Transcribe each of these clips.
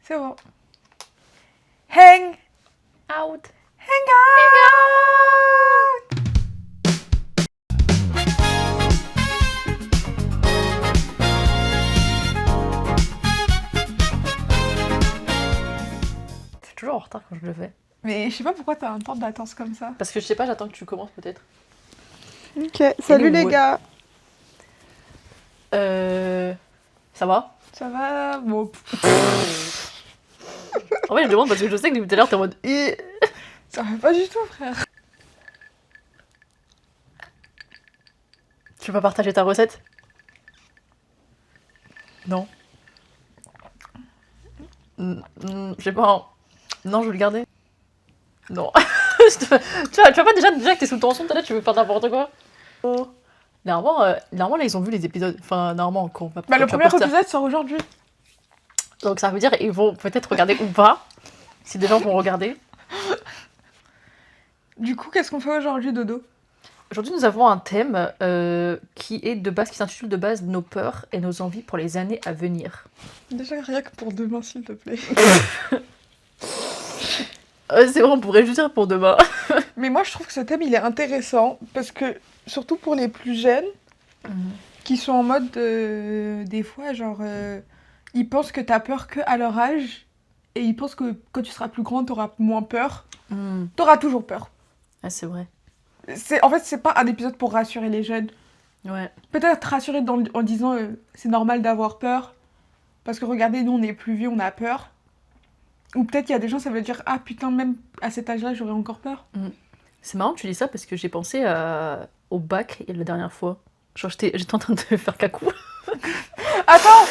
C'est bon. Hang Out. Hang out. Je suis toujours en retard quand je le fais. Mais je sais pas pourquoi t'as un temps de latence comme ça. Parce que je sais pas, j'attends que tu commences peut-être. Ok, salut les ouais. gars. Ça va? Ça va? Bon. En fait, je demande parce que je sais que depuis tout à l'heure, t'es en mode. Ça va pas du tout, frère. Tu veux pas partager ta recette? Non. Je sais pas. Hein. Non, je veux le garder. Non. tu vois pas déjà que t'es sous tension, t'es là, tu veux faire n'importe quoi. Oh. Normalement, là, ils ont vu les épisodes. Enfin, normalement, quand on va. Bah, le premier épisode sort aujourd'hui. Donc, ça veut dire ils vont peut-être regarder ou pas. Si des gens vont regarder. Du coup, qu'est-ce qu'on fait aujourd'hui, Dodo? Aujourd'hui, nous avons un thème qui s'intitule de base nos peurs et nos envies pour les années à venir. Déjà, rien que pour demain, s'il te plaît. C'est vrai, on pourrait juste dire pour demain. Mais moi, je trouve que ce thème, il est intéressant parce que, surtout pour les plus jeunes, qui sont en mode, des fois, genre, ils pensent que t'as peur que à leur âge et ils pensent que quand tu seras plus grande, t'auras moins peur. T'auras toujours peur. Ah, c'est vrai. En fait, c'est pas un épisode pour rassurer les jeunes. Ouais. Peut-être rassurer en disant c'est normal d'avoir peur. Parce que regardez, nous on est plus vieux, on a peur. Ou peut-être qu'il y a des gens, ça veut dire ah putain, même à cet âge-là, j'aurais encore peur. C'est marrant que tu dis ça parce que j'ai pensé au bac la dernière fois. Genre j'étais en train de faire cacou. Attends,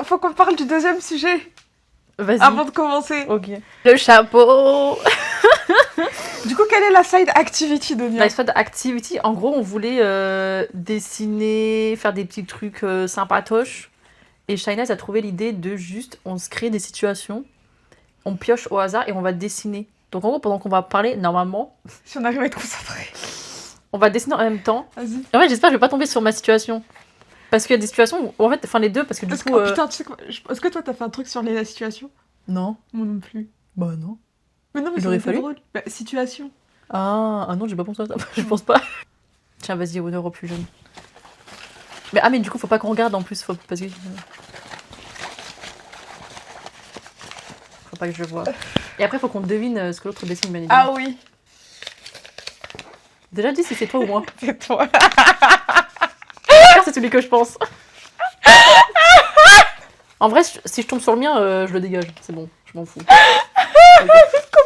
faut qu'on parle du deuxième sujet Vas-y. avant de commencer. Ok. Le chapeau. Du coup, quelle est la side activity, Donia? La side activity, en gros, on voulait dessiner, faire des petits trucs sympatoches. Et Shainaz a trouvé l'idée de juste, on se crée des situations, on pioche au hasard et on va dessiner. Donc en gros, pendant qu'on va parler, normalement, Si on arrive à être concentré. on va dessiner en même temps. Vas-y. En fait, j'espère que je vais pas tomber sur ma situation. Parce qu'il y a des situations où, en fait, enfin les deux, parce que du coup... Oh putain, tu sais quoi? Est-ce que toi t'as fait un truc sur la situation? Non. Moi non plus. Bah non. Mais non, mais Il ça aurait aurait été fallu. drôle. Bah, situation. Ah non, j'ai pas pensé à ça. Je pense pas. Tiens, vas-y, honneur aux plus jeunes. Mais du coup, faut pas qu'on regarde en plus, parce que... Faut pas que je vois. Et après, faut qu'on devine ce que l'autre dessine, bien évidemment. Ah oui, Déjà dit si c'est toi ou moi. c'est toi. C'est celui que je pense. En vrai, si je tombe sur le mien, je le dégage. C'est bon, je m'en fous.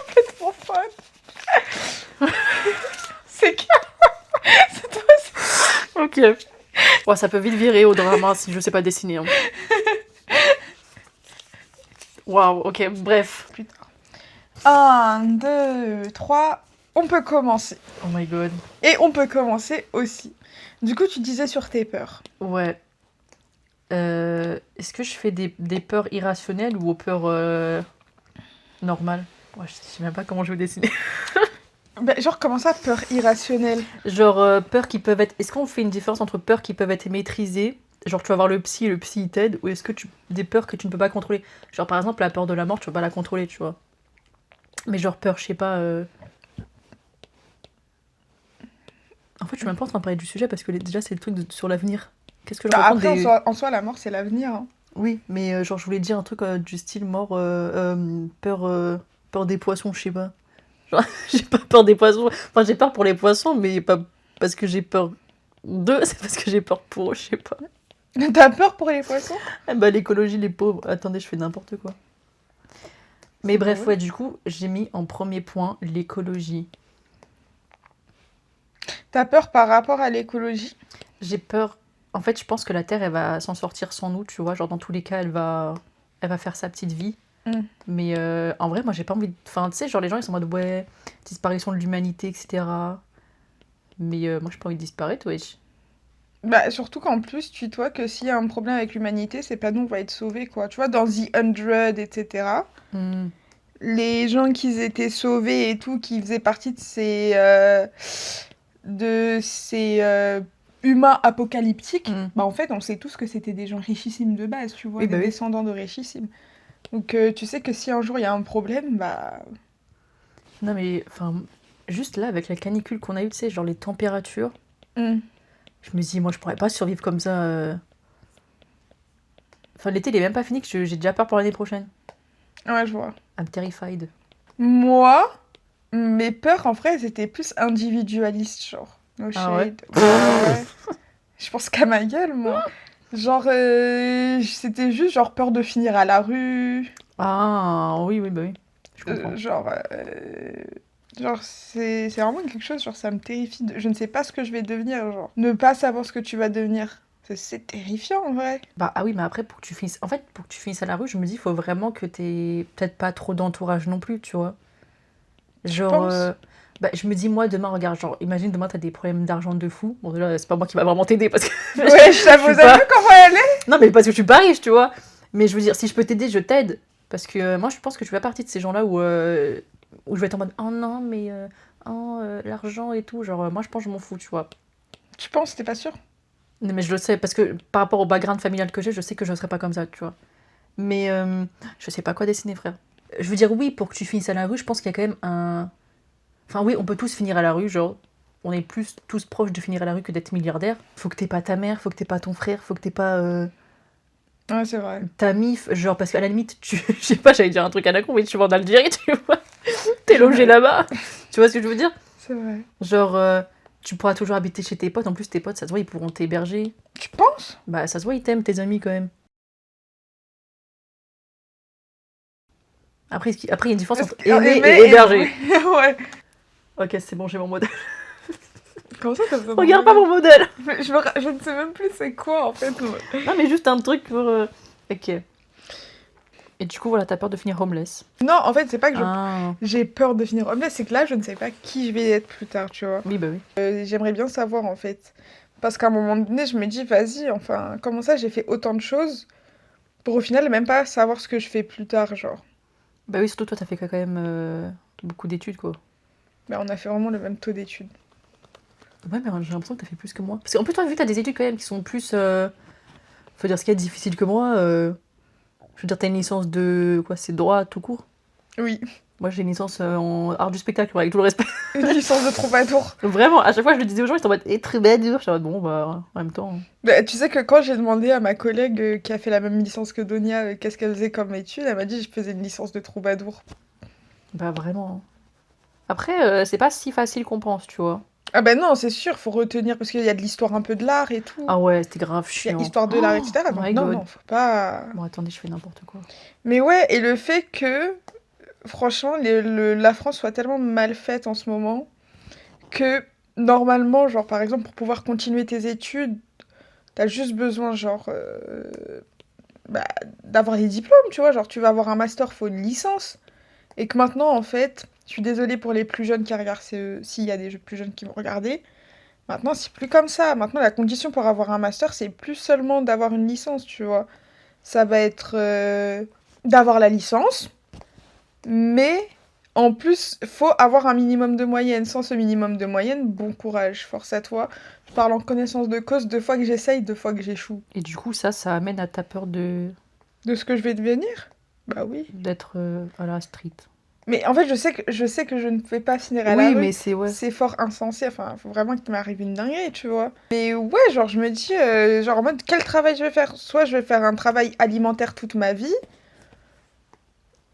Complètement folle. C'est qui? C'est toi aussi. Ok. Ouais, ça peut vite virer au drama si je sais pas dessiner. Hein. Waouh, ok, bref. Putain. 1, 2, 3. On peut commencer. Oh my god. Et on peut commencer aussi. Du coup, tu disais sur tes peurs. Ouais. Est-ce que je fais des peurs irrationnelles ou aux peurs normales? Ouais, je sais même pas comment je vais dessiner. Bah, genre, comment ça, peur irrationnelle? Genre, peurs qui peuvent être... Est-ce qu'on fait une différence entre peurs qui peuvent être maîtrisées? Genre, tu vas voir le psy il t'aide, ou est-ce que des peurs que tu ne peux pas contrôler? Genre, par exemple, la peur de la mort, tu peux pas la contrôler, tu vois. Mais genre, peur, je sais pas... En fait, je suis même pas en train de parler du sujet parce que déjà, c'est le truc sur l'avenir. Qu'est-ce que je Bah, raconte après, en soi, la mort, c'est l'avenir. Hein. Oui, mais genre, je voulais dire un truc du style mort, peur des poissons, je sais pas. Genre, j'ai pas peur des poissons. Enfin, j'ai peur pour les poissons, mais pas parce que j'ai peur d'eux, c'est parce que j'ai peur pour eux, je sais pas. T'as peur pour les poissons? Ah bah, l'écologie, les pauvres. Attendez, je fais n'importe quoi. Mais bref, drôle. ouais, du coup, j'ai mis en premier point l'écologie. T'as peur par rapport à l'écologie? J'ai peur. En fait, je pense que la Terre, elle va s'en sortir sans nous, tu vois. Genre, dans tous les cas, elle va faire sa petite vie. Mais en vrai, moi, j'ai pas envie de... Enfin, tu sais, genre, les gens, ils sont en mode, ouais, disparition de l'humanité, etc. Mais moi, j'ai pas envie de disparaître, wesh. Bah, surtout qu'en plus, tu vois que s'il y a un problème avec l'humanité, c'est pas nous, on va être sauvés, quoi. Tu vois, dans The 100, etc., les gens qui étaient sauvés et tout, qui faisaient partie de ces humains apocalyptiques, bah en fait, on sait tous que c'était des gens richissimes de base, tu vois, Oui, des bah oui. descendants de richissimes. Donc tu sais que si un jour il y a un problème, bah... Non, mais enfin, juste là, avec la canicule qu'on a eue, tu sais, genre les températures, hmm. je me dis, moi, je pourrais pas survivre comme ça. Enfin, l'été, il est même pas fini, que j'ai déjà peur pour l'année prochaine. Ouais, je vois. I'm terrified. Moi, mes peurs, en vrai, c'était plus individualistes, genre. No Ah ouais? shade. Ouais. Je pense qu'à ma gueule, moi. Genre, c'était juste genre peur de finir à la rue. Ah, oui, oui, bah oui. Je comprends. Genre, genre c'est vraiment quelque chose, genre ça me terrifie. Je ne sais pas ce que je vais devenir, genre. Ne pas savoir ce que tu vas devenir. C'est terrifiant, en vrai. Bah, ah oui, mais après, pour que tu finisses... En fait, pour que tu finisses à la rue, je me dis, il faut vraiment que t'aies peut-être pas trop d'entourage non plus, tu vois. Tu Genre, penses? bah, je me dis, moi, demain, regarde, genre, imagine demain, t'as des problèmes d'argent de fou. Bon, déjà, c'est pas moi qui va vraiment t'aider parce que Ouais, je t'avoue, suis vous avez vu pas... comment elle est? Non, mais parce que je suis pas riche, tu vois. Mais je veux dire, si je peux t'aider, je t'aide. Parce que moi, je pense que tu fais partie de ces gens-là où je vais être en mode, oh non, mais l'argent et tout. Genre, moi, je pense que je m'en fous, tu vois. Tu penses, t'es pas sûr? Non, mais je le sais, parce que par rapport au background familial que j'ai, je sais que je ne serais pas comme ça, tu vois. Mais je sais pas quoi dessiner, frère. Je veux dire, oui, pour que tu finisses à la rue, je pense qu'il y a quand même un... Enfin, oui, on peut tous finir à la rue, genre, on est plus tous proches de finir à la rue que d'être milliardaire. Faut que t'aies pas ta mère, faut que t'aies pas ton frère, faut que t'aies pas Ouais, c'est vrai. ta mif, genre, parce qu'à la limite, je sais pas, j'allais dire un truc à la con, mais tu vas en Algérie, tu vois, t'es logé là-bas, tu vois ce que je veux dire? C'est vrai. Genre, tu pourras toujours habiter chez tes potes, en plus tes potes, ça se voit, ils pourront t'héberger. Tu penses? Bah, ça se voit, ils t'aiment, tes amis, quand même. Après, il y a une différence entre aimer Aimer et héberger. Ouais. Ok, c'est bon, j'ai mon modèle. Comment ça, t'as besoin de Regarde pas modèle? mon modèle. Mais je ne sais même plus c'est quoi, en fait. Non, mais juste un truc pour... Ok. Et du coup, voilà, t'as peur de finir homeless. Non, en fait, c'est pas que Ah, j'ai peur de finir homeless, c'est que là, je ne sais pas qui je vais être plus tard, tu vois. oui, bah oui. J'aimerais bien savoir, en fait. Parce qu'à un moment donné, je me dis, vas-y, enfin, comment ça, j'ai fait autant de choses pour au final même pas savoir ce que je fais plus tard, genre. Bah oui, surtout toi, t'as fait quand même beaucoup d'études, quoi. Mais on a fait vraiment le même taux d'études. Ouais, mais j'ai l'impression que t'as fait plus que moi. Parce qu'en plus, toi, vu que t'as des études quand même qui sont plus... Faut dire ce qu'il y a de difficile que moi. Je veux dire, t'as une licence de... Quoi, c'est droit tout court. Oui, Moi, j'ai une licence en art du spectacle, avec tout le respect. une licence de troubadour. Vraiment, à chaque fois, je le disais aux gens, ils étaient en mode, eh, troubadour. Je suis en mode, bon, bah, en même temps... Bah, tu sais que quand j'ai demandé à ma collègue qui a fait la même licence que Donia qu'est-ce qu'elle faisait comme étude, elle m'a dit que je faisais une licence de troubadour. Bah, vraiment. Après, c'est pas si facile qu'on pense, tu vois. Ah ben non, c'est sûr, faut retenir parce qu'il y a de l'histoire un peu de l'art et tout. Ah ouais, c'était grave Il y a chiant. histoire de l'art, etc. Oh Donc my non, god. non, faut pas... Bon, attendez, je fais n'importe quoi. Mais ouais, et le fait que, franchement, la France soit tellement mal faite en ce moment que, normalement, genre, par exemple, pour pouvoir continuer tes études, t'as juste besoin, genre, bah, d'avoir les diplômes, tu vois. Genre, tu vas avoir un master, faut une licence. Et que maintenant, en fait, je suis désolée pour les plus jeunes qui regardent, s'il y a des plus jeunes qui vont regarder. Maintenant, c'est plus comme ça. Maintenant, la condition pour avoir un master, c'est plus seulement d'avoir une licence, tu vois. Ça va être d'avoir la licence, mais en plus, faut avoir un minimum de moyenne. Sans ce minimum de moyenne, bon courage, force à toi. Je parle en connaissance de cause, 2 fois que j'essaye, 2 fois que j'échoue. Et du coup, ça amène à ta peur De ce que je vais devenir? Bah oui. d'être à la street. Mais en fait, je sais que je ne vais pas finir à la Oui, rue. mais c'est ouais. C'est fort insensé, enfin, faut vraiment qu'il m'arrive une dinguerie, tu vois. Mais ouais, genre, je me dis, genre, en mode, quel travail je vais faire? Soit je vais faire un travail alimentaire toute ma vie,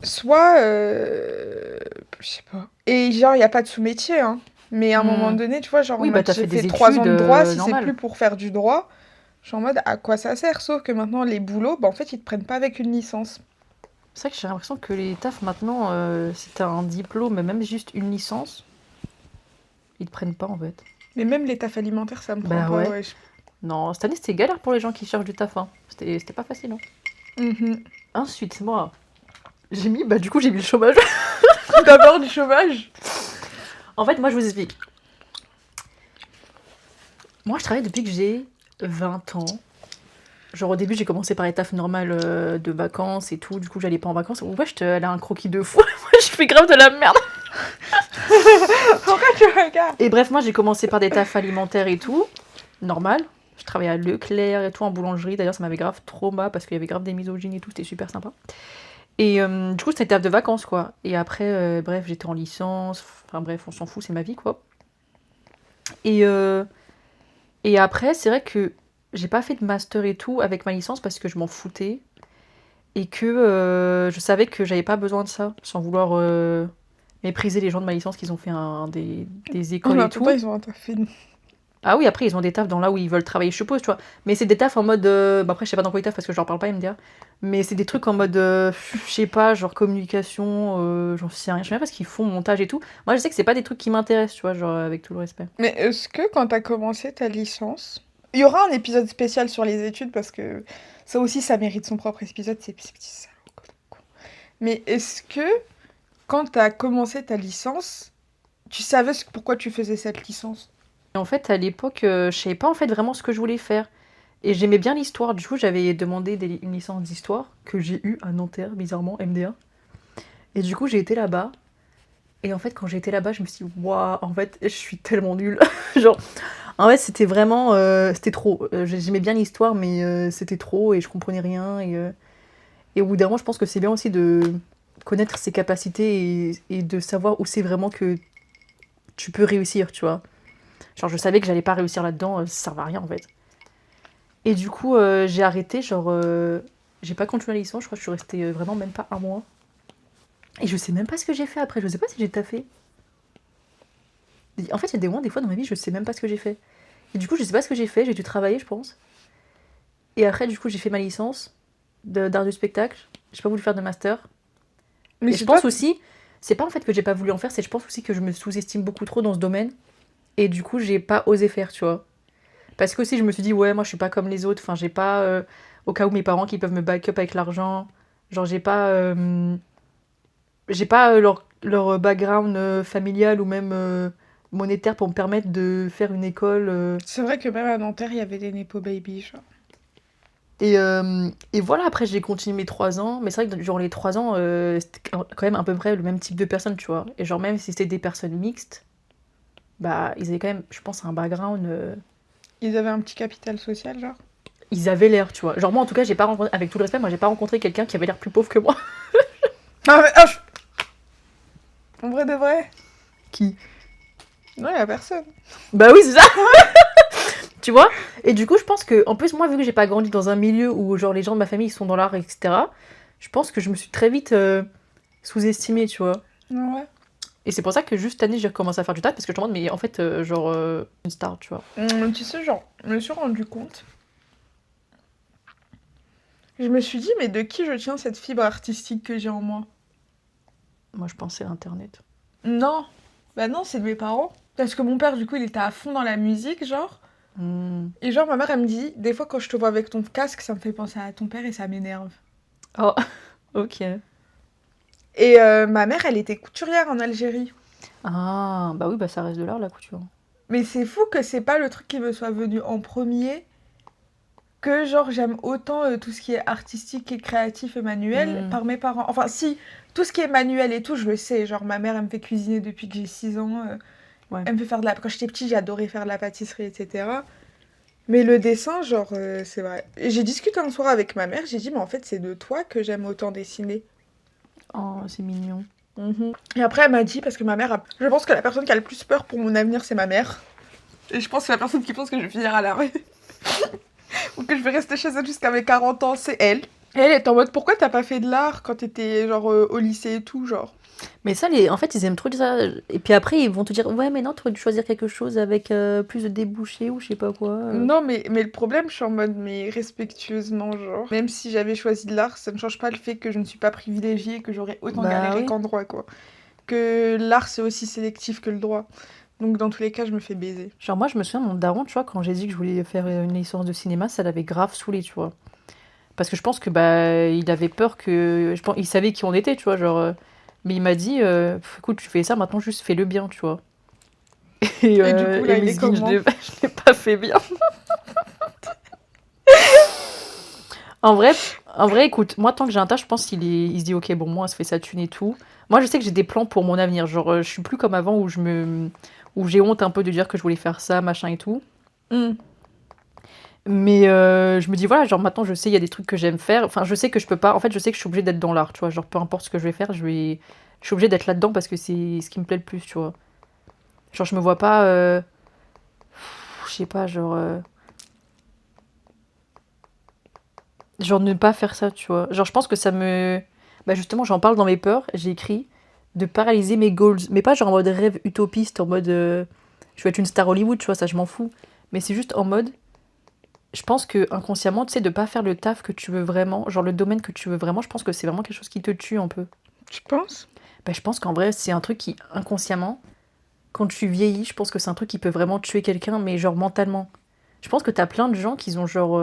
soit, je sais pas. Et genre, il n'y a pas de sous-métier, hein. Mais à un moment donné, tu vois, genre, en Oui, bah mode, t'as j'ai fait des fait 3 ans études de droit, si c'est normales. plus pour faire du droit, je suis en mode, à quoi ça sert? Sauf que maintenant, les boulots, bah, en fait, ils te prennent pas avec une licence. C'est vrai que j'ai l'impression que les tafs maintenant, si t'as un diplôme, même juste une licence, ils te prennent pas en fait. Mais même les tafs alimentaires, ça me prend Bah pas, ouais. ouais. Non, cette année c'était galère pour les gens qui cherchent du taf. Hein. C'était pas facile. Hein. Mhm. Ensuite, moi, du coup, j'ai mis le chômage. D'abord du chômage. En fait, moi, je vous explique. Moi, je travaille depuis que j'ai 20 ans. Genre, au début, j'ai commencé par les tafs normales de vacances et tout. Du coup, j'allais pas en vacances. Ouais, elle a un croquis de fou. Moi, je fais grave de la merde. Pourquoi tu regardes? Et bref, moi, j'ai commencé par des tafs alimentaires et tout. Normal. Je travaillais à Leclerc et tout, en boulangerie. D'ailleurs, ça m'avait grave trauma parce qu'il y avait grave des misogynes et tout. C'était super sympa. Et du coup, c'était taf de vacances, quoi. Et après, bref, j'étais en licence. Enfin bref, on s'en fout, c'est ma vie, quoi. Et, euh, et après, c'est vrai que j'ai pas fait de master et tout avec ma licence parce que je m'en foutais. Et que je savais que j'avais pas besoin de ça, sans vouloir mépriser les gens de ma licence qui ont fait des écoles et tout. Ils ont un taf. Ah oui, après, ils ont des tafs dans là où ils veulent travailler, je suppose, tu vois. Mais c'est des tafs en mode. Bah après, je sais pas dans quoi ils taffent parce que je leur parle pas, MDA. Mais c'est des trucs en mode. Je sais pas, genre communication, j'en sais rien. Je sais même pas ce qu'ils font, montage et tout. Moi, je sais que c'est pas des trucs qui m'intéressent, tu vois, genre avec tout le respect. Mais est-ce que quand t'as commencé ta licence, il y aura un épisode spécial sur les études parce que ça aussi, ça mérite son propre épisode, ces petits salauds. Mais est-ce que quand t'as commencé ta licence, tu savais pourquoi tu faisais cette licence? Et en fait, à l'époque, je savais pas en fait vraiment ce que je voulais faire. Et j'aimais bien l'histoire. Du coup, j'avais demandé une licence d'histoire que j'ai eue à Nanterre, bizarrement, MDA. Et du coup, j'ai été là-bas. Et en fait, quand j'ai été là-bas, je me suis dit, waouh, en fait, je suis tellement nulle. Genre, en fait, c'était vraiment. C'était trop. J'aimais bien l'histoire, mais c'était trop et je comprenais rien. Et au bout d'un moment, je pense que c'est bien aussi de connaître ses capacités et de savoir où c'est vraiment que tu peux réussir, tu vois. Genre, je savais que j'allais pas réussir là-dedans, ça servait à rien en fait. Et du coup, j'ai arrêté, genre. J'ai pas continué la licence, je crois que je suis restée vraiment même pas un mois. Et je sais même pas ce que j'ai fait après, je sais pas si j'ai taffé. En fait, il y a des moments, des fois dans ma vie, je sais même pas ce que j'ai fait. Et du coup, je sais pas ce que j'ai fait, j'ai dû travailler, je pense. Et après, du coup, j'ai fait ma licence d'art du spectacle. J'ai pas voulu faire de master. Mais Et je pense aussi, c'est pas en fait que j'ai pas voulu en faire, c'est je pense aussi que je me sous-estime beaucoup trop dans ce domaine. Et du coup, j'ai pas osé faire, tu vois. Parce que aussi, je me suis dit, ouais, moi, je suis pas comme les autres. Enfin, j'ai pas, au cas où mes parents qui peuvent me back up avec l'argent. Genre, j'ai pas leur background familial ou même monétaire pour me permettre de faire une école. C'est vrai que même à Nanterre, il y avait des Nepo Baby, genre. Et voilà, après, j'ai continué mes 3 ans. Mais c'est vrai que genre les 3 ans, c'était quand même à peu près le même type de personnes, tu vois. Et genre, même si c'était des personnes mixtes, bah, ils avaient quand même, je pense, un background. Ils avaient un petit capital social, genre. Ils avaient l'air, tu vois. Genre, moi, en tout cas, j'ai pas rencontré, avec tout le respect, moi, j'ai pas rencontré quelqu'un qui avait l'air plus pauvre que moi. Ah, mais, en vrai de vrai? Qui? Non, il y a personne. Bah oui, c'est ça. Tu vois. Et du coup, je pense que, en plus, moi, vu que j'ai pas grandi dans un milieu où, genre, les gens de ma famille sont dans l'art, etc., je pense que je me suis très vite sous-estimée, tu vois. Ouais. Et c'est pour ça que juste cette année, j'ai recommencé à faire du théâtre, parce que je me demande, mais en fait, genre, une star, tu vois. Tu sais, genre, je me suis rendu compte. Je me suis dit, mais de qui je tiens cette fibre artistique que j'ai en moi? Moi, je pensais à Internet. Non. Bah non, c'est de mes parents. Parce que mon père, du coup, il était à fond dans la musique, genre. Et genre, ma mère, elle me dit, des fois, quand je te vois avec ton casque, ça me fait penser à ton père et ça m'énerve. Oh, ok. Et ma mère, elle était couturière en Algérie. Ah, bah oui, bah ça reste de l'art, la couture. Mais c'est fou que c'est pas le truc qui me soit venu en premier. Que genre, j'aime autant tout ce qui est artistique et créatif et manuel par mes parents. Enfin, si, tout ce qui est manuel et tout, je le sais. Genre, ma mère, elle me fait cuisiner depuis que j'ai 6 ans. Ouais. Elle me fait faire de la... Quand j'étais petite, j'adorais faire de la pâtisserie, etc. Mais le dessin, genre, c'est vrai. Et j'ai discuté un soir avec ma mère, j'ai dit, mais en fait, c'est de toi que j'aime autant dessiner. Oh, c'est mignon. Et après, elle m'a dit, parce que ma mère, je pense que la personne qui a le plus peur pour mon avenir, c'est ma mère. Et je pense que la personne qui pense que je vais finir à la rue, ou que je vais rester chez elle jusqu'à mes 40 ans, c'est elle. Et elle est en mode, pourquoi t'as pas fait de l'art quand t'étais, genre, au lycée et tout, genre? Mais ça, en fait, ils aiment trop dire ça. Et puis après, ils vont te dire, ouais, mais non, tu aurais dû choisir quelque chose avec plus de débouchés ou je sais pas quoi. Non, mais le problème, je suis en mode, mais respectueusement, genre. Même si j'avais choisi de l'art, ça ne change pas le fait que je ne suis pas privilégiée, que j'aurais autant galéré qu'en droit, quoi. Que l'art, c'est aussi sélectif que le droit. Donc, dans tous les cas, je me fais baiser. Genre, moi, je me souviens, mon daron, tu vois, quand j'ai dit que je voulais faire une licence de cinéma, ça l'avait grave saoulé, tu vois. Parce que je pense que, bah, il avait peur que. Je pense, il savait qui on était, tu vois, genre. Mais il m'a dit, écoute, tu fais ça, maintenant, juste fais-le bien, tu vois. Et du coup, là, il est Miskin, comment? je l'ai pas fait bien. En vrai, écoute, moi, tant que j'ai un tas, je pense il se dit, ok, bon, moi, ça fait sa thune et tout. Moi, je sais que j'ai des plans pour mon avenir. Genre, je suis plus comme avant où j'ai honte un peu de dire que je voulais faire ça, machin et tout. Mm. Mais je me dis, voilà, genre maintenant je sais, il y a des trucs que j'aime faire. Enfin, je sais que je peux pas. En fait, je sais que je suis obligée d'être dans l'art, tu vois. Genre, peu importe ce que je vais faire, je suis obligée d'être là-dedans parce que c'est ce qui me plaît le plus, tu vois. Genre, je me vois pas. Je sais pas, genre ne pas faire ça, tu vois. Genre, je pense que ça me. Bah, justement, j'en parle dans mes peurs. J'ai écrit de paralyser mes goals. Mais pas genre en mode rêve utopiste, en mode je vais être une star Hollywood, tu vois, ça je m'en fous. Mais c'est juste en mode. Je pense que inconsciemment, tu sais, de pas faire le taf que tu veux vraiment, genre le domaine que tu veux vraiment, je pense que c'est vraiment quelque chose qui te tue un peu. Tu penses? Bah, je pense qu'en vrai, c'est un truc qui, inconsciemment, quand tu vieillis, je pense que c'est un truc qui peut vraiment tuer quelqu'un, mais genre mentalement. Je pense que t'as plein de gens qui ont genre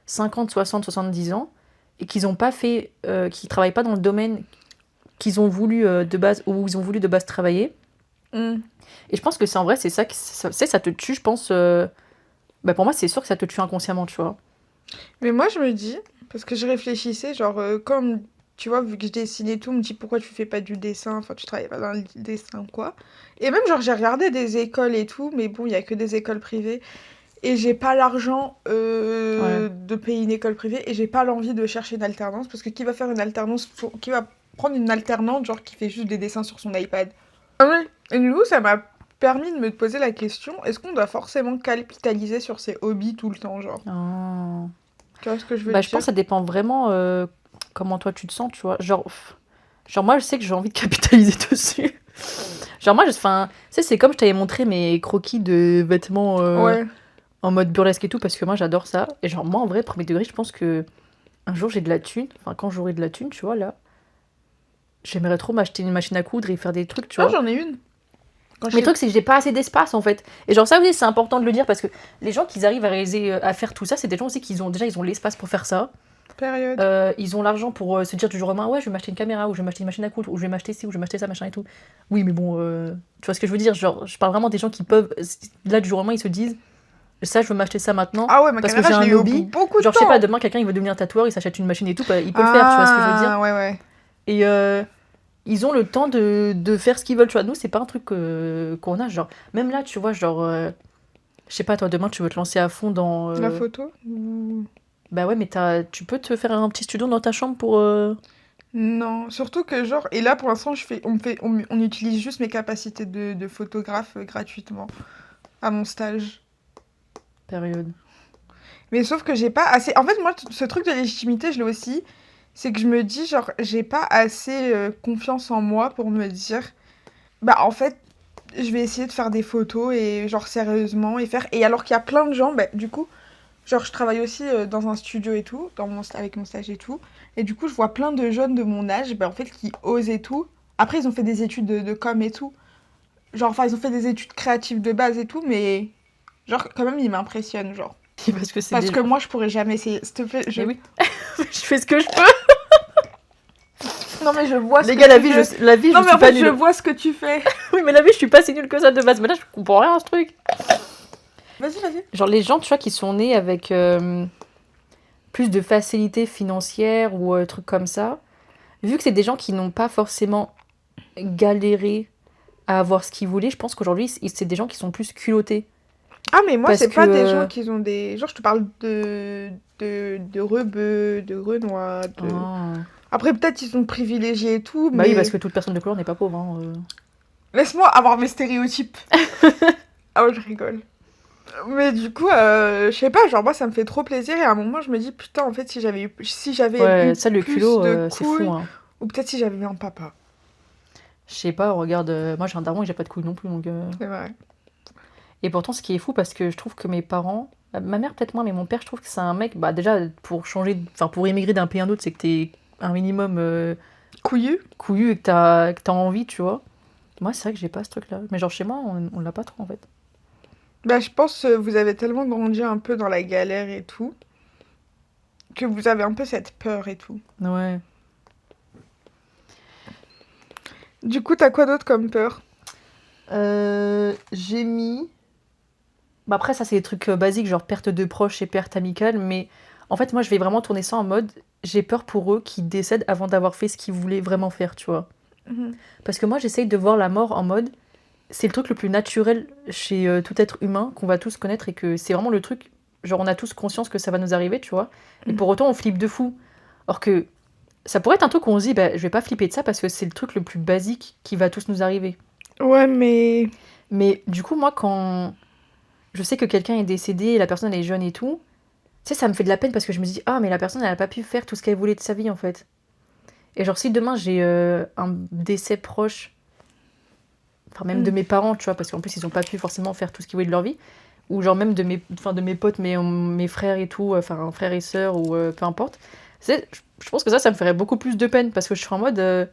50, 60, 70 ans et qui ont pas fait, qui travaillent pas dans le domaine qu'ils ont voulu de base, où ils ont voulu de base travailler. Mm. Et je pense que c'est en vrai, c'est ça, ça te tue, je pense. Bah pour moi, c'est sûr que ça te tue inconsciemment, tu vois. Mais moi, je me dis, parce que je réfléchissais, genre, comme, tu vois, vu que je dessine et tout, on me dit pourquoi tu fais pas du dessin, enfin, tu travailles pas dans le dessin, quoi. Et même, genre, j'ai regardé des écoles et tout, mais bon, il y a que des écoles privées. Et j'ai pas l'argent Ouais. de payer une école privée, et j'ai pas l'envie de chercher une alternance, parce que qui va faire une alternance, qui va prendre une alternante, genre, qui fait juste des dessins sur son iPad. Ah ouais. Et du coup, ça m'a permis de me poser la question, est-ce qu'on doit forcément capitaliser sur ses hobbies tout le temps, genre? Oh. Tu vois ce que je veux Bah, je pense dire? que ça dépend vraiment comment toi tu te sens, tu vois. Genre moi, je sais que j'ai envie de capitaliser dessus. Genre moi, enfin, tu sais, c'est comme je t'avais montré mes croquis de vêtements Ouais. en mode burlesque et tout, parce que moi, j'adore ça. Et genre, moi, en vrai, premier degré, je pense que un jour, j'ai de la thune. Enfin, quand j'aurai de la thune, tu vois, là, j'aimerais trop m'acheter une machine à coudre et faire des trucs, tu Ah, vois. j'en ai une. Quand Mais le je... truc, c'est que j'ai pas assez d'espace, en fait. Et genre, ça aussi, c'est important de le dire, parce que les gens qui arrivent à réaliser, à faire tout ça, c'est des gens aussi qui ont, déjà, ils ont l'espace pour faire ça. Période. Ils ont l'argent pour se dire du jour au lendemain, ouais, je vais m'acheter une caméra, ou je vais m'acheter une machine à coudre, ou je vais m'acheter ci, ou je vais m'acheter ça, machin et tout. Oui, mais bon, tu vois ce que je veux dire? Genre, je parle vraiment des gens qui peuvent, là, du jour au lendemain, ils se disent, ça, je veux m'acheter ça maintenant, Ah ouais, ma parce que caméra, j'ai je l'ai un eu au bout de hobby. beaucoup de Genre, je sais pas, temps. demain, quelqu'un, il veut devenir tatoueur, il s'achète une machine et tout, bah, il peut le faire, tu vois ce que je veux dire? Ah, ouais, ouais. Et ils ont le temps de faire ce qu'ils veulent, tu vois. Nous, c'est pas un truc qu'on a, genre, même là, tu vois, genre, je sais pas, toi, demain, tu veux te lancer à fond dans. La photo ou... Bah ouais, mais tu peux te faire un petit studio dans ta chambre pour. Non, surtout que genre, et là pour l'instant, on utilise juste mes capacités de photographe gratuitement à mon stage. Période. Mais sauf que j'ai pas assez. En fait, moi, ce truc de légitimité, je l'ai aussi. C'est que je me dis, genre, j'ai pas assez confiance en moi pour me dire, bah en fait, je vais essayer de faire des photos et genre sérieusement et faire. Et alors qu'il y a plein de gens, bah du coup, genre, je travaille aussi dans un studio et tout, avec mon stage et tout. Et du coup, je vois plein de jeunes de mon âge, bah, en fait, qui osent et tout. Après, ils ont fait des études de com et tout. Genre, enfin, ils ont fait des études créatives de base et tout, mais genre, quand même, ils m'impressionnent, genre. Parce que c'est Parce des. que moi, je pourrais jamais essayer. S'il te plaît, Mais oui, je fais ce que je peux. Non, mais je vois ce Les que gars, la tu vie, fais. la vie, Non, je mais suis en pas fait, je nulle. vois ce que tu fais. Oui, mais la vie, je suis pas si nulle que ça de base. Mais là, je comprends rien à ce truc. Vas-y, vas-y. Genre, les gens, tu vois, qui sont nés avec plus de facilité financière ou trucs comme ça, vu que c'est des gens qui n'ont pas forcément galéré à avoir ce qu'ils voulaient, je pense qu'aujourd'hui, c'est des gens qui sont plus culottés. Ah, mais moi, Parce c'est que. pas des gens qui ont des. Genre, je te parle de rebeux, de renois, de. Ah. Après, peut-être ils sont privilégiés et tout, Bah oui, parce mais. que toute personne de couleur n'est pas pauvre. Hein. Laisse-moi avoir mes stéréotypes. Ah ouais, je rigole. Mais du coup, je sais pas, genre moi ça me fait trop plaisir et à un moment je me dis putain en fait si j'avais Ouais, eu ça, le plus culot, de c'est fou. couilles Hein. ou peut-être si j'avais eu un papa. Je sais pas, regarde, moi j'ai un daron et j'ai pas de couilles non plus. Donc, C'est vrai. Et pourtant, ce qui est fou, parce que je trouve que mes parents, ma mère peut-être moins, mais mon père, je trouve que c'est un mec, bah déjà, pour changer, enfin pour émigrer d'un pays à un autre, c'est que t'es un minimum Couillu? couillu et que t'as envie, tu vois. Moi, c'est vrai que j'ai pas ce truc-là. Mais genre chez moi, on l'a pas trop en fait. Bah je pense que vous avez tellement grandi un peu dans la galère et tout que vous avez un peu cette peur et tout. Ouais. Du coup, t'as quoi d'autre comme peur? J'ai mis. Bah après, ça, c'est des trucs basiques, genre perte de proches et perte amicale, mais en fait, moi, je vais vraiment tourner ça en mode j'ai peur pour eux qui décèdent avant d'avoir fait ce qu'ils voulaient vraiment faire, tu vois. Mhm. Parce que moi, j'essaye de voir la mort en mode c'est le truc le plus naturel chez tout être humain qu'on va tous connaître et que c'est vraiment le truc. genre on a tous conscience que ça va nous arriver, tu vois. Et pour autant, on flippe de fou. Or que ça pourrait être un truc où on se dit, bah, je vais pas flipper de ça parce que c'est le truc le plus basique qui va tous nous arriver. Ouais, mais... Mais du coup, moi, quand je sais que quelqu'un est décédé, et la personne elle est jeune et tout, tu sais, ça me fait de la peine parce que je me dis, ah, mais la personne, elle a pas pu faire tout ce qu'elle voulait de sa vie, en fait. Et genre, si demain j'ai un décès proche, enfin, même de mes parents, tu vois, parce qu'en plus, ils ont pas pu forcément faire tout ce qu'ils voulaient de leur vie, ou genre même de mes potes, mes frères et tout, enfin, frères et sœurs, ou peu importe, je pense que ça me ferait beaucoup plus de peine parce que je serais en mode,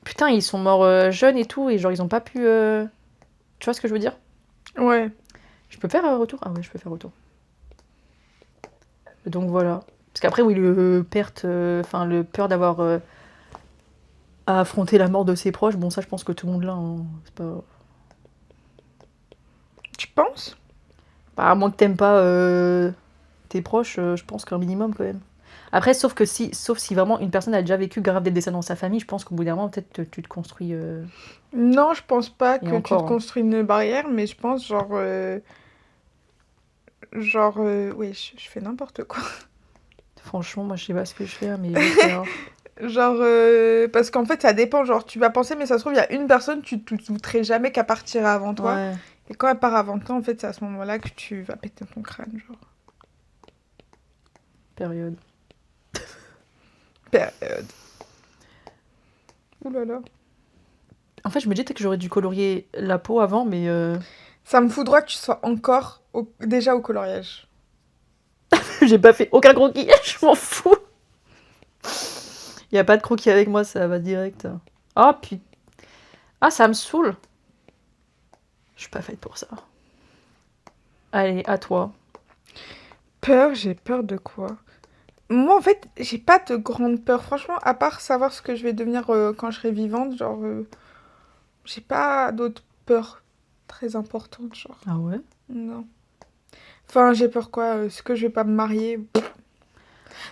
putain, ils sont morts jeunes et tout, et genre, ils ont pas pu. Tu vois ce que je veux dire? Ouais. Je peux faire retour? Ah ouais, je peux faire retour. Donc voilà. Parce qu'après, oui, le peur d'avoir à affronter la mort de ses proches, bon, ça, je pense que tout le monde l'a. Hein. C'est pas... Tu penses? Bah, à moins que t'aimes pas tes proches, je pense qu'un minimum quand même. Après, sauf si vraiment une personne a déjà vécu grave des décès dans sa famille, je pense qu'au bout d'un moment, peut-être tu te construis. Non, je pense pas Et que tu encore, te hein. construis une barrière, mais je pense genre... ouais, je fais n'importe quoi. Franchement, moi, je sais pas ce que je fais, hein, mais je vais faire. Genre, parce qu'en fait, ça dépend. Genre, tu vas penser, mais ça se trouve, il y a une personne, tu te douterais jamais qu'elle partira avant toi. Ouais. Et quand elle part avant toi, en fait, c'est à ce moment-là que tu vas péter ton crâne, genre. Période. Période. Ouh là là. En fait, je me disais que j'aurais dû colorier la peau avant, mais Ça me foudroie que tu sois encore déjà au coloriage. j'ai pas fait aucun croquis, je m'en fous. Y a pas de croquis avec moi, ça va direct. Ah, putain. Ah, ça me saoule. Je suis pas faite pour ça. Allez, à toi. Peur, j'ai peur de quoi? Moi, en fait, j'ai pas de grande peur. Franchement, à part savoir ce que je vais devenir quand je serai vivante, genre, j'ai pas d'autres peurs très importantes, genre. Ah ouais? Non. Enfin, j'ai peur quoi? Est-ce que je vais pas me marier? Ouais.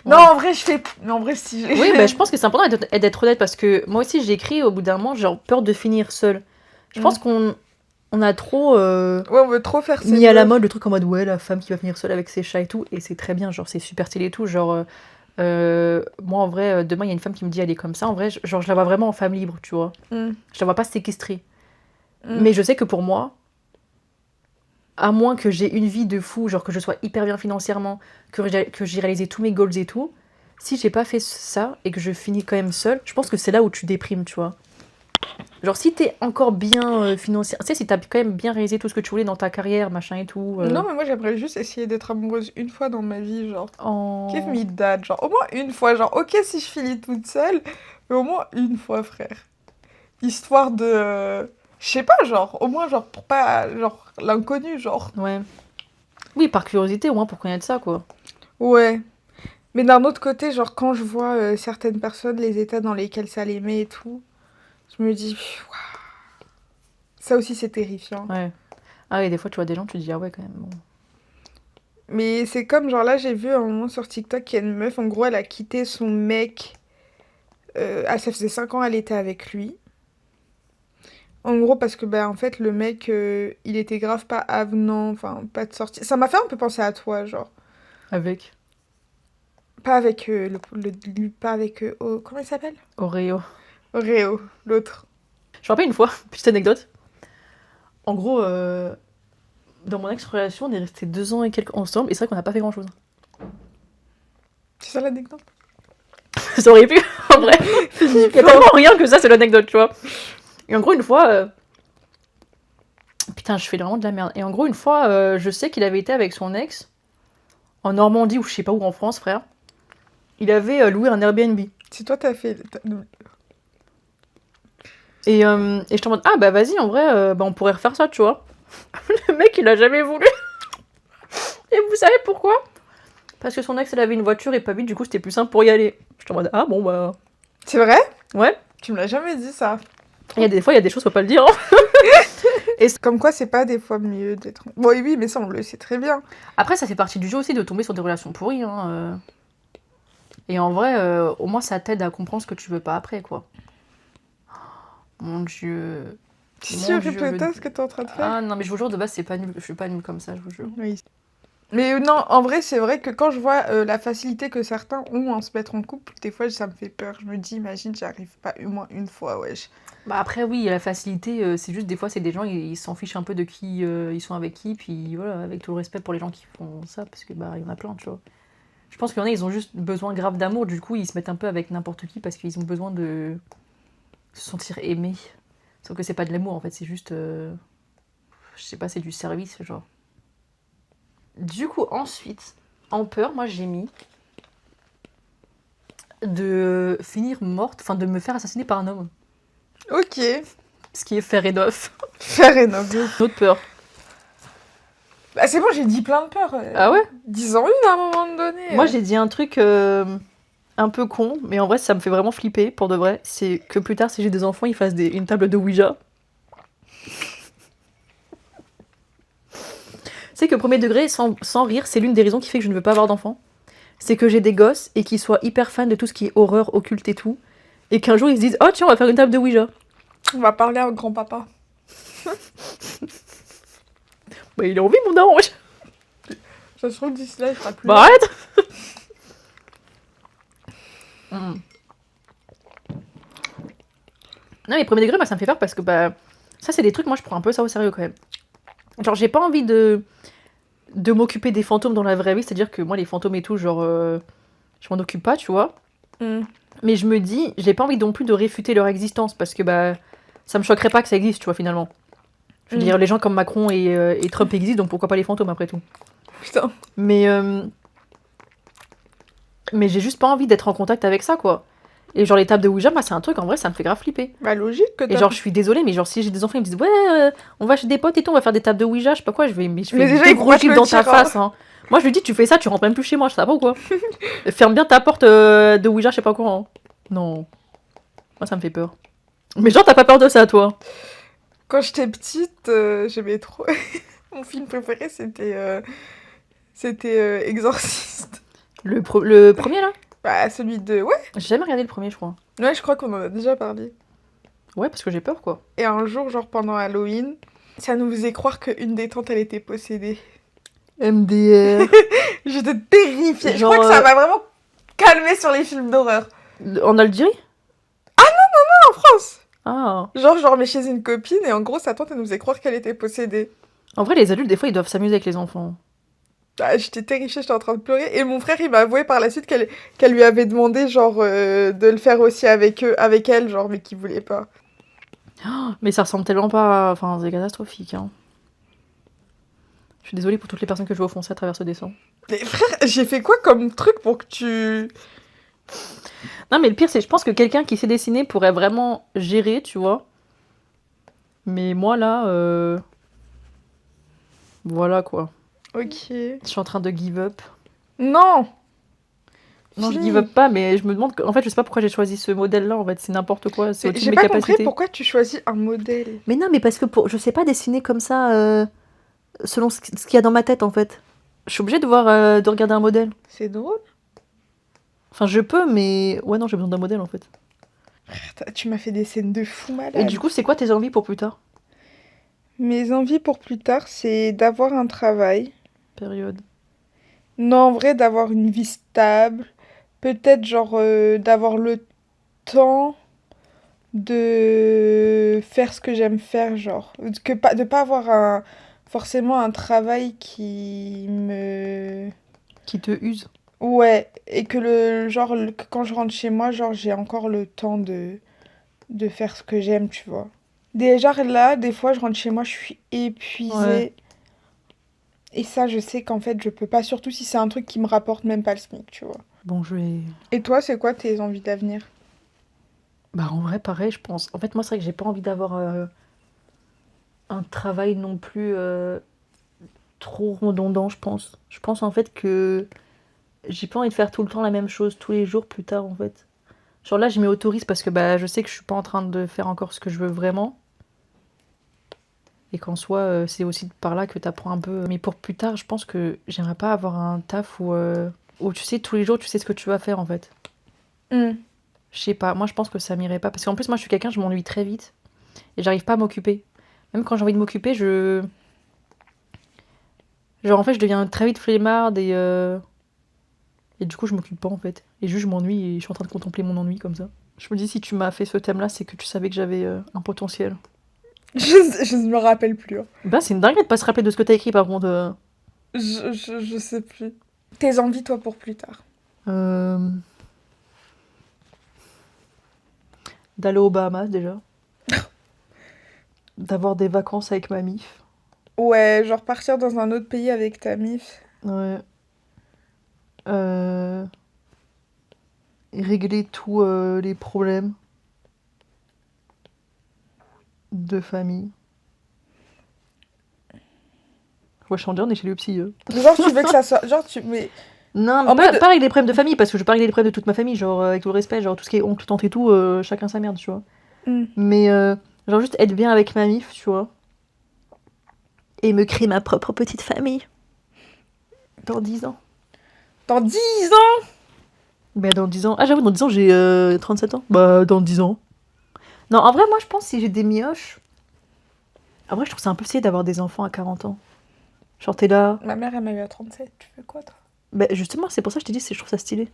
Non, en vrai, je fais. Mais en vrai, si. Oui, bah, je pense que c'est important d'être honnête parce que moi aussi j'ai écrit au bout d'un moment, genre peur de finir seule. Je pense qu'on a trop Ouais, on veut trop faire mis à la meufs. mode le truc en mode ouais, la femme qui va finir seule avec ses chats et tout, et c'est très bien, genre c'est super stylé et tout. Genre, moi en vrai, demain il y a une femme qui me dit elle est comme ça, en vrai, genre je la vois vraiment en femme libre, tu vois. Mm. Je la vois pas séquestrée. Mm. Mais je sais que pour moi, à moins que j'ai une vie de fou, genre que je sois hyper bien financièrement, que j'ai réalisé tous mes goals et tout, si j'ai pas fait ça et que je finis quand même seule, je pense que c'est là où tu déprimes, tu vois. Genre si t'es encore bien financière, tu sais, si t'as quand même bien réalisé tout ce que tu voulais dans ta carrière, machin et tout. Non, mais moi, j'aimerais juste essayer d'être amoureuse une fois dans ma vie, genre. Give En... me that, genre, au moins une fois. Genre, ok, si je finis toute seule, mais au moins une fois, frère. Histoire de. Je sais pas, genre, au moins, genre, pour pas. Genre, l'inconnu, genre. Ouais. Oui, par curiosité, au moins pour connaître ça, quoi. Ouais. Mais d'un autre côté, genre, quand je vois certaines personnes, les états dans lesquels ça les met et tout, je me dis, waouh, ça aussi c'est terrifiant. Ouais. Ah oui, des fois tu vois des gens, tu te dis ah ouais quand même. Bon. Mais c'est comme, genre là, j'ai vu un moment sur TikTok qu'il y a une meuf, en gros, elle a quitté son mec. Ça faisait 5 ans, elle était avec lui. En gros, parce que, bah, en fait, le mec, il était grave pas avenant, enfin, pas de sortie. Ça m'a fait un peu penser à toi, genre. Avec Pas avec pas avec comment il s'appelle? Oreo. Réo, l'autre. Je me rappelle une fois, petite anecdote. En gros, dans mon ex-relation, on est restés 2 ans et quelques ensemble, et c'est vrai qu'on n'a pas fait grand-chose. C'est ça l'anecdote? Ça aurait pu, en vrai. Il y a tellement rien que ça, c'est l'anecdote, tu vois. Et en gros, une fois... Putain, je fais vraiment de la merde. Et en gros, une fois, je sais qu'il avait été avec son ex, en Normandie, ou je sais pas où en France, frère. Il avait loué un Airbnb. Si toi t'as fait. Et j'étais en mode, ah bah vas-y, en vrai, bah, on pourrait refaire ça, tu vois. Le mec, il a jamais voulu. Et vous savez pourquoi? Parce que son ex, elle avait une voiture et pas vite, du coup, c'était plus simple pour y aller. J'étais en mode, ah bon, bah... C'est vrai? Ouais. Tu me l'as jamais dit ça. Il y a des fois, il y a des choses, faut pas le dire. Hein. Comme quoi, c'est pas des fois mieux d'être. Bon, oui, mais ça, on le sait très bien. Après, ça fait partie du jeu aussi de tomber sur des relations pourries. Hein. Et en vrai, au moins, ça t'aide à comprendre ce que tu veux pas après, quoi. Mon Dieu. Si, répète ce que t'es en train de faire. Ah non, mais je vous jure, de base, c'est pas nul. Je suis pas nulle comme ça, je vous jure. Oui. Mais non, en vrai, c'est vrai que quand je vois la facilité que certains ont en se mettre en couple, des fois, ça me fait peur. Je me dis, imagine, j'y arrive pas au moins une fois, wesh. Bah après, oui, la facilité, c'est juste des fois, c'est des gens, ils s'en fichent un peu de qui ils sont avec qui, puis voilà, avec tout le respect pour les gens qui font ça, parce que bah, il y en a plein, tu vois. Je pense qu'il y en a, ils ont juste besoin grave d'amour, du coup, ils se mettent un peu avec n'importe qui parce qu'ils ont besoin de se sentir aimés. Sauf que c'est pas de l'amour, en fait, c'est juste. Je sais pas, c'est du service, genre. Du coup, ensuite, en peur, moi j'ai mis de finir morte, enfin de me faire assassiner par un homme. Ok. Ce qui est fair enough. Fair enough. Une autre peur. Bah, c'est bon, j'ai dit plein de peurs. Ah ouais? Dis-en une à un moment donné. Moi j'ai dit un truc un peu con, mais en vrai ça me fait vraiment flipper pour de vrai. C'est que plus tard, si j'ai des enfants, ils fassent une table de Ouija. C'est que premier degré, sans rire, c'est l'une des raisons qui fait que je ne veux pas avoir d'enfants. C'est que j'ai des gosses et qu'ils soient hyper fans de tout ce qui est horreur, occulte et tout. Et qu'un jour ils se disent oh tiens, on va faire une table de Ouija. On va parler à grand-papa. Bah il est en vie mon daron. Ça se trouve, d'ici là, il sera plus. Bah arrête. Non mais premier degré, moi ça me fait peur parce que bah ça c'est des trucs, moi je prends un peu ça au sérieux quand même. Genre j'ai pas envie de m'occuper des fantômes dans la vraie vie, c'est-à-dire que moi les fantômes et tout, genre je m'en occupe pas, tu vois. Mais je me dis, j'ai pas envie non plus de réfuter leur existence parce que bah ça me choquerait pas que ça existe, tu vois, finalement. Je veux dire, les gens comme Macron et Trump existent, donc pourquoi pas les fantômes après tout. Putain. Mais j'ai juste pas envie d'être en contact avec ça, quoi. Et genre les tables de Ouija, moi c'est un truc, en vrai, ça me fait grave flipper. Bah logique que Et genre je suis désolée, mais genre si j'ai des enfants, ils me disent ouais, on va chez des potes et tout, on va faire des tables de Ouija, je sais pas quoi, je fais déjà, deux ils gros vont gifs te dans le ta dire, face, hein. Moi je lui dis, tu fais ça, tu rentres même plus chez moi, je sais pas ou quoi. Ferme bien ta porte de Ouija, je sais pas quoi. Hein. Non. Moi ça me fait peur. Mais genre t'as pas peur de ça, toi? Quand j'étais petite, j'aimais trop. Mon film préféré, c'était Exorciste. Le premier là? Bah celui de... Ouais. J'ai jamais regardé le premier, je crois. Ouais, je crois qu'on en a déjà parlé. Ouais, parce que j'ai peur, quoi. Et un jour, genre pendant Halloween, ça nous faisait croire qu'une des tantes, elle était possédée. MDR. J'étais terrifiée. Genre, Je crois que ça m'a vraiment calmée sur les films d'horreur. En Algérie? En France. Ah. Genre, je dormais chez une copine et en gros, sa tante, elle nous faisait croire qu'elle était possédée. En vrai, les adultes, des fois, ils doivent s'amuser avec les enfants. Ah, j'étais terrifiée, j'étais en train de pleurer. Et mon frère, il m'a avoué par la suite qu'elle lui avait demandé, genre, de le faire aussi avec elle, genre, mais qu'il voulait pas. Mais ça ressemble tellement pas... Enfin, c'est catastrophique, hein. Je suis désolée pour toutes les personnes que je vais offenser à travers ce dessin. Mais frère, j'ai fait quoi comme truc pour que tu... Non, mais le pire, c'est je pense que quelqu'un qui sait dessiner pourrait vraiment gérer, tu vois. Mais moi, là... Voilà, quoi. Ok. Je suis en train de give up. Non. Non, je Fini. give up pas, mais je me demande... En fait, je sais pas pourquoi j'ai choisi ce modèle-là, en fait. C'est n'importe quoi, c'est au-dessus de J'ai mes pas capacités. compris pourquoi tu choisis un modèle. Mais non, mais parce que je sais pas dessiner comme ça, selon ce qu'il y a dans ma tête, en fait. Je suis obligée de de regarder un modèle. C'est drôle. Enfin, je peux, mais... Ouais, non, j'ai besoin d'un modèle, en fait. Tu m'as fait des scènes de fou malade. Et du coup, c'est quoi tes envies pour plus tard? Mes envies pour plus tard, c'est d'avoir un travail. Période. Non, en vrai, d'avoir une vie stable. Peut-être, genre, d'avoir le temps de faire ce que j'aime faire, genre. De pas avoir forcément un travail qui me... Qui te use. Ouais, et que que quand je rentre chez moi, genre, j'ai encore le temps de faire ce que j'aime, tu vois. Déjà, là, des fois, je rentre chez moi, je suis épuisée. Ouais. Et ça, je sais qu'en fait, je peux pas, surtout si c'est un truc qui me rapporte même pas le SMIC, tu vois. Bon, je vais... Et toi, c'est quoi tes envies d'avenir? Bah, en vrai, pareil, je pense. En fait, moi, c'est vrai que j'ai pas envie d'avoir un travail non plus trop redondant, je pense. Je pense, en fait, que j'ai pas envie de faire tout le temps la même chose, tous les jours, plus tard, en fait. Genre là, je m'y autorise parce que bah, je sais que je suis pas en train de faire encore ce que je veux vraiment. Et qu'en soi, c'est aussi par là que t'apprends un peu. Mais pour plus tard, je pense que j'aimerais pas avoir un taf où tu sais, tous les jours, tu sais ce que tu vas faire, en fait. Je sais pas, moi je pense que ça m'irait pas. Parce qu'en plus, moi je suis quelqu'un, je m'ennuie très vite. Et j'arrive pas à m'occuper. Même quand j'ai envie de m'occuper, Genre, en fait, je deviens très vite flemmarde et du coup, je m'occupe pas, en fait. Et juste, je m'ennuie et je suis en train de contempler mon ennui comme ça. Je me dis, si tu m'as fait ce thème-là, c'est que tu savais que j'avais un potentiel. Je ne me rappelle plus. Hein. Bah, c'est une dinguerie de pas se rappeler de ce que t'as écrit, par contre. Je sais plus. Tes envies, toi, pour plus tard. Euh, D'aller aux Bahamas, déjà. D'avoir des vacances avec ma mif. Ouais, genre partir dans un autre pays avec ta mif. Ouais. Euh, Et régler tous les problèmes de famille. Ouais, je suis en dire, on est chez le psy. Genre, tu veux que ça soit. Genre, tu. Mais. Non, En pas, mode. pas régler les problèmes de famille, parce que je veux pas régler les problèmes de toute ma famille, genre avec tout le respect, genre tout ce qui est oncle, tante et tout, chacun sa merde, tu vois. Hmm. Mais genre juste être bien avec ma mif, tu vois. Et me créer ma propre petite famille. Dans 10 ans. Dans 10 ans Bah dans 10 ans. Ah j'avoue, dans 10 ans j'ai 37 ans. Bah dans 10 ans. Non, en vrai, moi je pense que si j'ai des mioches. En vrai, je trouve ça un peu stylé d'avoir des enfants à 40 ans. Genre t'es là. Ma mère, elle m'a eu à 37. Tu fais quoi, toi? Bah justement, c'est pour ça que je t'ai dit, je trouve ça stylé.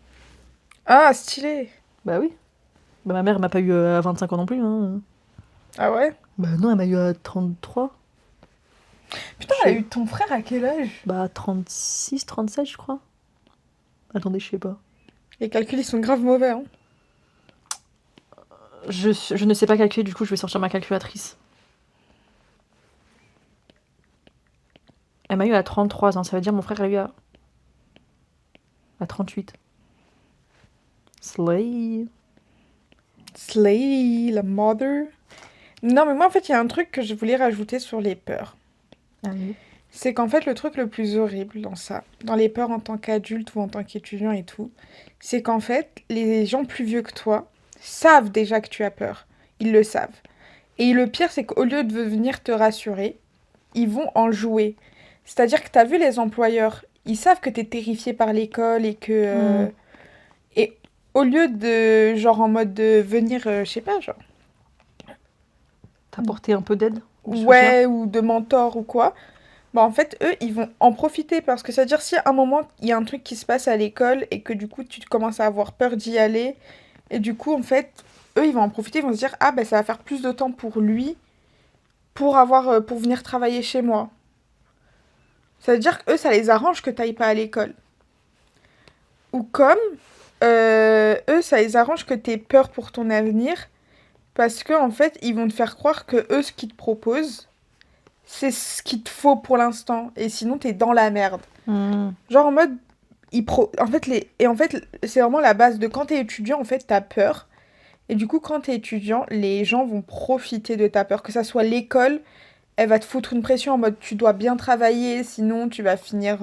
Ah, stylé. Bah oui. Bah ma mère, elle m'a pas eu à 25 ans non plus. Hein. Ah ouais? Bah non, elle m'a eu à 33. Putain, Je elle a sais- eu ton frère à quel âge? Bah 36, 37 je crois. Attendez, je sais pas. Les calculs, ils sont grave mauvais, hein. Je ne sais pas calculer, du coup je vais sortir ma calculatrice. Elle m'a eu à 33 ans, ça veut dire mon frère l'a eu à 38. Slay. Slay, la mother. Non, mais moi, en fait, il y a un truc que je voulais rajouter sur les peurs. Ah oui. C'est qu'en fait, le truc le plus horrible dans ça, dans les peurs en tant qu'adulte ou en tant qu'étudiant et tout, c'est qu'en fait, les gens plus vieux que toi savent déjà que tu as peur. Ils le savent. Et le pire, c'est qu'au lieu de venir te rassurer, ils vont en jouer. C'est-à-dire que tu as vu les employeurs, ils savent que tu es terrifié par l'école et que... Mm. et au lieu de, genre, en mode de venir, je sais pas, genre... T'apporter un peu d'aide ou soutien. Ouais, ou de mentor ou quoi, bah en fait, eux, ils vont en profiter parce que c'est-à-dire si à un moment, il y a un truc qui se passe à l'école et que du coup, tu commences à avoir peur d'y aller, et du coup, en fait, eux, ils vont en profiter, ils vont se dire, ah, ben ça va faire plus de temps pour lui pour avoir, pour venir travailler chez moi. Ça veut dire que eux, ça les arrange que t'ailles pas à l'école. Ou comme, eux, ça les arrange que t'aies peur pour ton avenir parce que, en fait, ils vont te faire croire que eux, ce qu'ils te proposent, c'est ce qu'il te faut pour l'instant. Et sinon, t'es dans la merde. Mm. Genre en mode, en fait, c'est vraiment la base de quand t'es étudiant, en fait, t'as peur. Et du coup, quand t'es étudiant, les gens vont profiter de ta peur. Que ça soit l'école, elle va te foutre une pression en mode tu dois bien travailler, sinon tu vas finir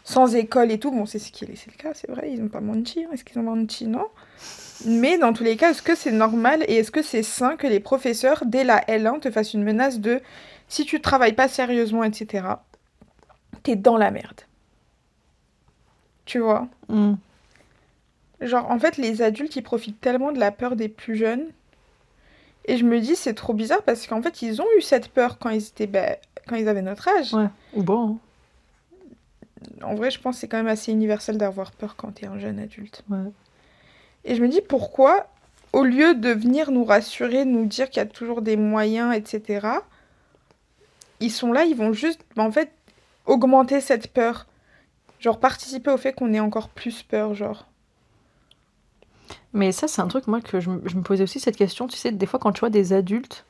sans école et tout. Bon, c'est le cas, c'est vrai, ils ont pas menti. Hein. Est-ce qu'ils ont menti? Non. Mais dans tous les cas, est-ce que c'est normal et est-ce que c'est sain que les professeurs, dès la L1, te fassent une menace de si tu travailles pas sérieusement, etc., t'es dans la merde. Tu vois? Mm. Genre, en fait, les adultes, ils profitent tellement de la peur des plus jeunes. Et je me dis, c'est trop bizarre parce qu'en fait, ils ont eu cette peur quand ils étaient, quand ils avaient notre âge. Ouais. Ou bon. Hein. En vrai, je pense que c'est quand même assez universel d'avoir peur quand t'es un jeune adulte. Ouais. Et je me dis, pourquoi, au lieu de venir nous rassurer, nous dire qu'il y a toujours des moyens, etc., ils sont là, ils vont juste, en fait, augmenter cette peur. Genre, participer au fait qu'on ait encore plus peur, genre. Mais ça, c'est un truc, moi, que je me posais aussi cette question. Tu sais, des fois, quand tu vois des adultes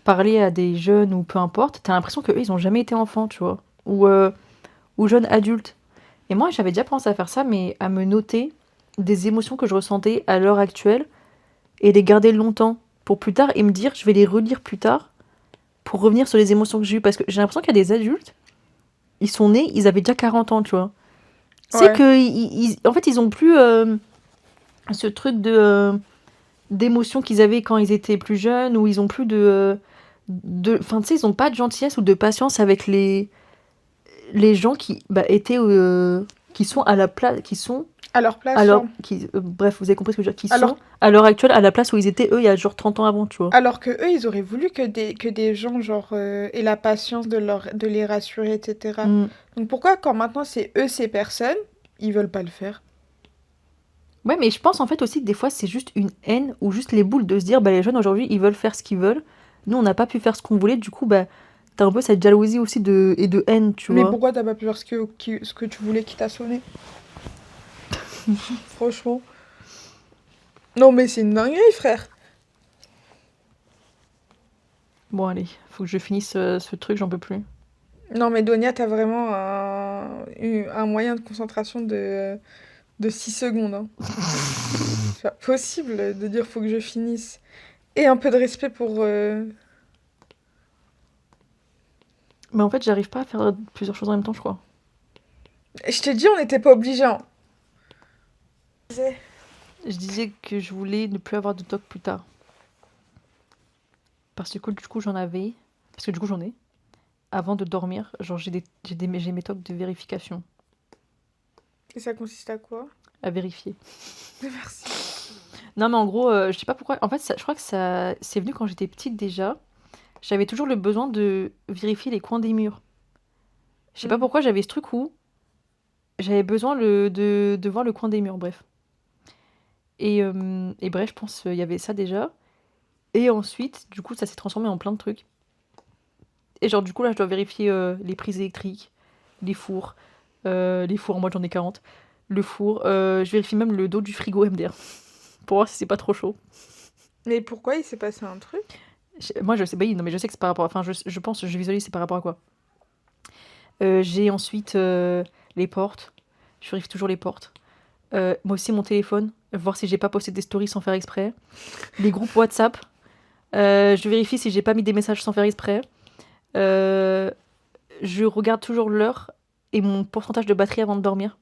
parler à des jeunes ou peu importe, t'as l'impression qu'eux, ils ont jamais été enfants, tu vois. Ou jeunes adultes. Et moi, j'avais déjà pensé à faire ça, mais à me noter des émotions que je ressentais à l'heure actuelle et les garder longtemps pour plus tard et me dire, je vais les relire plus tard pour revenir sur les émotions que j'ai eues. Parce que j'ai l'impression qu'il y a des adultes, ils sont nés, ils avaient déjà 40 ans, tu vois. C'est Ouais. que, en fait, ils ont plus ce truc d'émotion qu'ils avaient quand ils étaient plus jeunes, ou ils ont plus enfin, tu sais, ils ont pas de gentillesse ou de patience avec les gens qui étaient qui sont à la place, qui sont À leur place, Alors, genre. bref, vous avez compris ce que je veux dire, qui Alors- sont à l'heure actuelle à la place où ils étaient eux il y a genre 30 ans avant, tu vois. Alors que eux, ils auraient voulu que des gens, genre, aient la patience de les rassurer, etc. Mm. Donc pourquoi, quand maintenant c'est eux, ces personnes, ils veulent pas le faire? Ouais, mais je pense en fait aussi que des fois c'est juste une haine ou juste les boules de se dire bah les jeunes aujourd'hui ils veulent faire ce qu'ils veulent. Nous on n'a pas pu faire ce qu'on voulait, du coup bah t'as un peu cette jalousie aussi et de haine, tu Mais vois. pourquoi t'as pas pu faire ce que tu voulais qui t'a sonné? Franchement. Non, mais c'est une dinguerie, frère. Bon allez, faut que je finisse ce truc, j'en peux plus. Non, mais Donia, t'as vraiment un moyen de concentration de 6 secondes. Hein. C'est pas possible de dire faut que je finisse. Et un peu de respect pour... Mais en fait j'arrive pas à faire plusieurs choses en même temps, je crois. Je t'ai dit, on n'était pas obligés. Hein. Je disais que je voulais ne plus avoir de toc plus tard. Parce que du coup j'en avais, parce que du coup j'en ai. Avant de dormir, genre j'ai mes tocs de vérification Et ça consiste à quoi? à vérifier. Merci. Non mais en gros, je sais pas pourquoi. En fait, je crois que ça c'est venu quand j'étais petite déjà. J'avais toujours le besoin de vérifier les coins des murs. Je sais pas Mhm. pourquoi j'avais ce truc où j'avais besoin de voir le coin des murs, bref. Et bref, je pense qu'il y avait ça déjà. Et ensuite, du coup, ça s'est transformé en plein de trucs. Et genre, du coup, là, je dois vérifier les prises électriques, les fours. Les fours, moi j'en ai 40. Le four. Je vérifie même le dos du frigo MDR. Pour voir si c'est pas trop chaud. Mais pourquoi il s'est passé un truc? Moi, je sais, bah, oui, non, mais je sais que c'est par rapport. Enfin, je pense, je visualise, c'est par rapport à quoi. J'ai ensuite les portes. Je vérifie toujours les portes. Moi aussi, mon téléphone. Voir si j'ai pas posté des stories sans faire exprès. Les groupes WhatsApp. Je vérifie si j'ai pas mis des messages sans faire exprès. Je regarde toujours l'heure et mon pourcentage de batterie avant de dormir.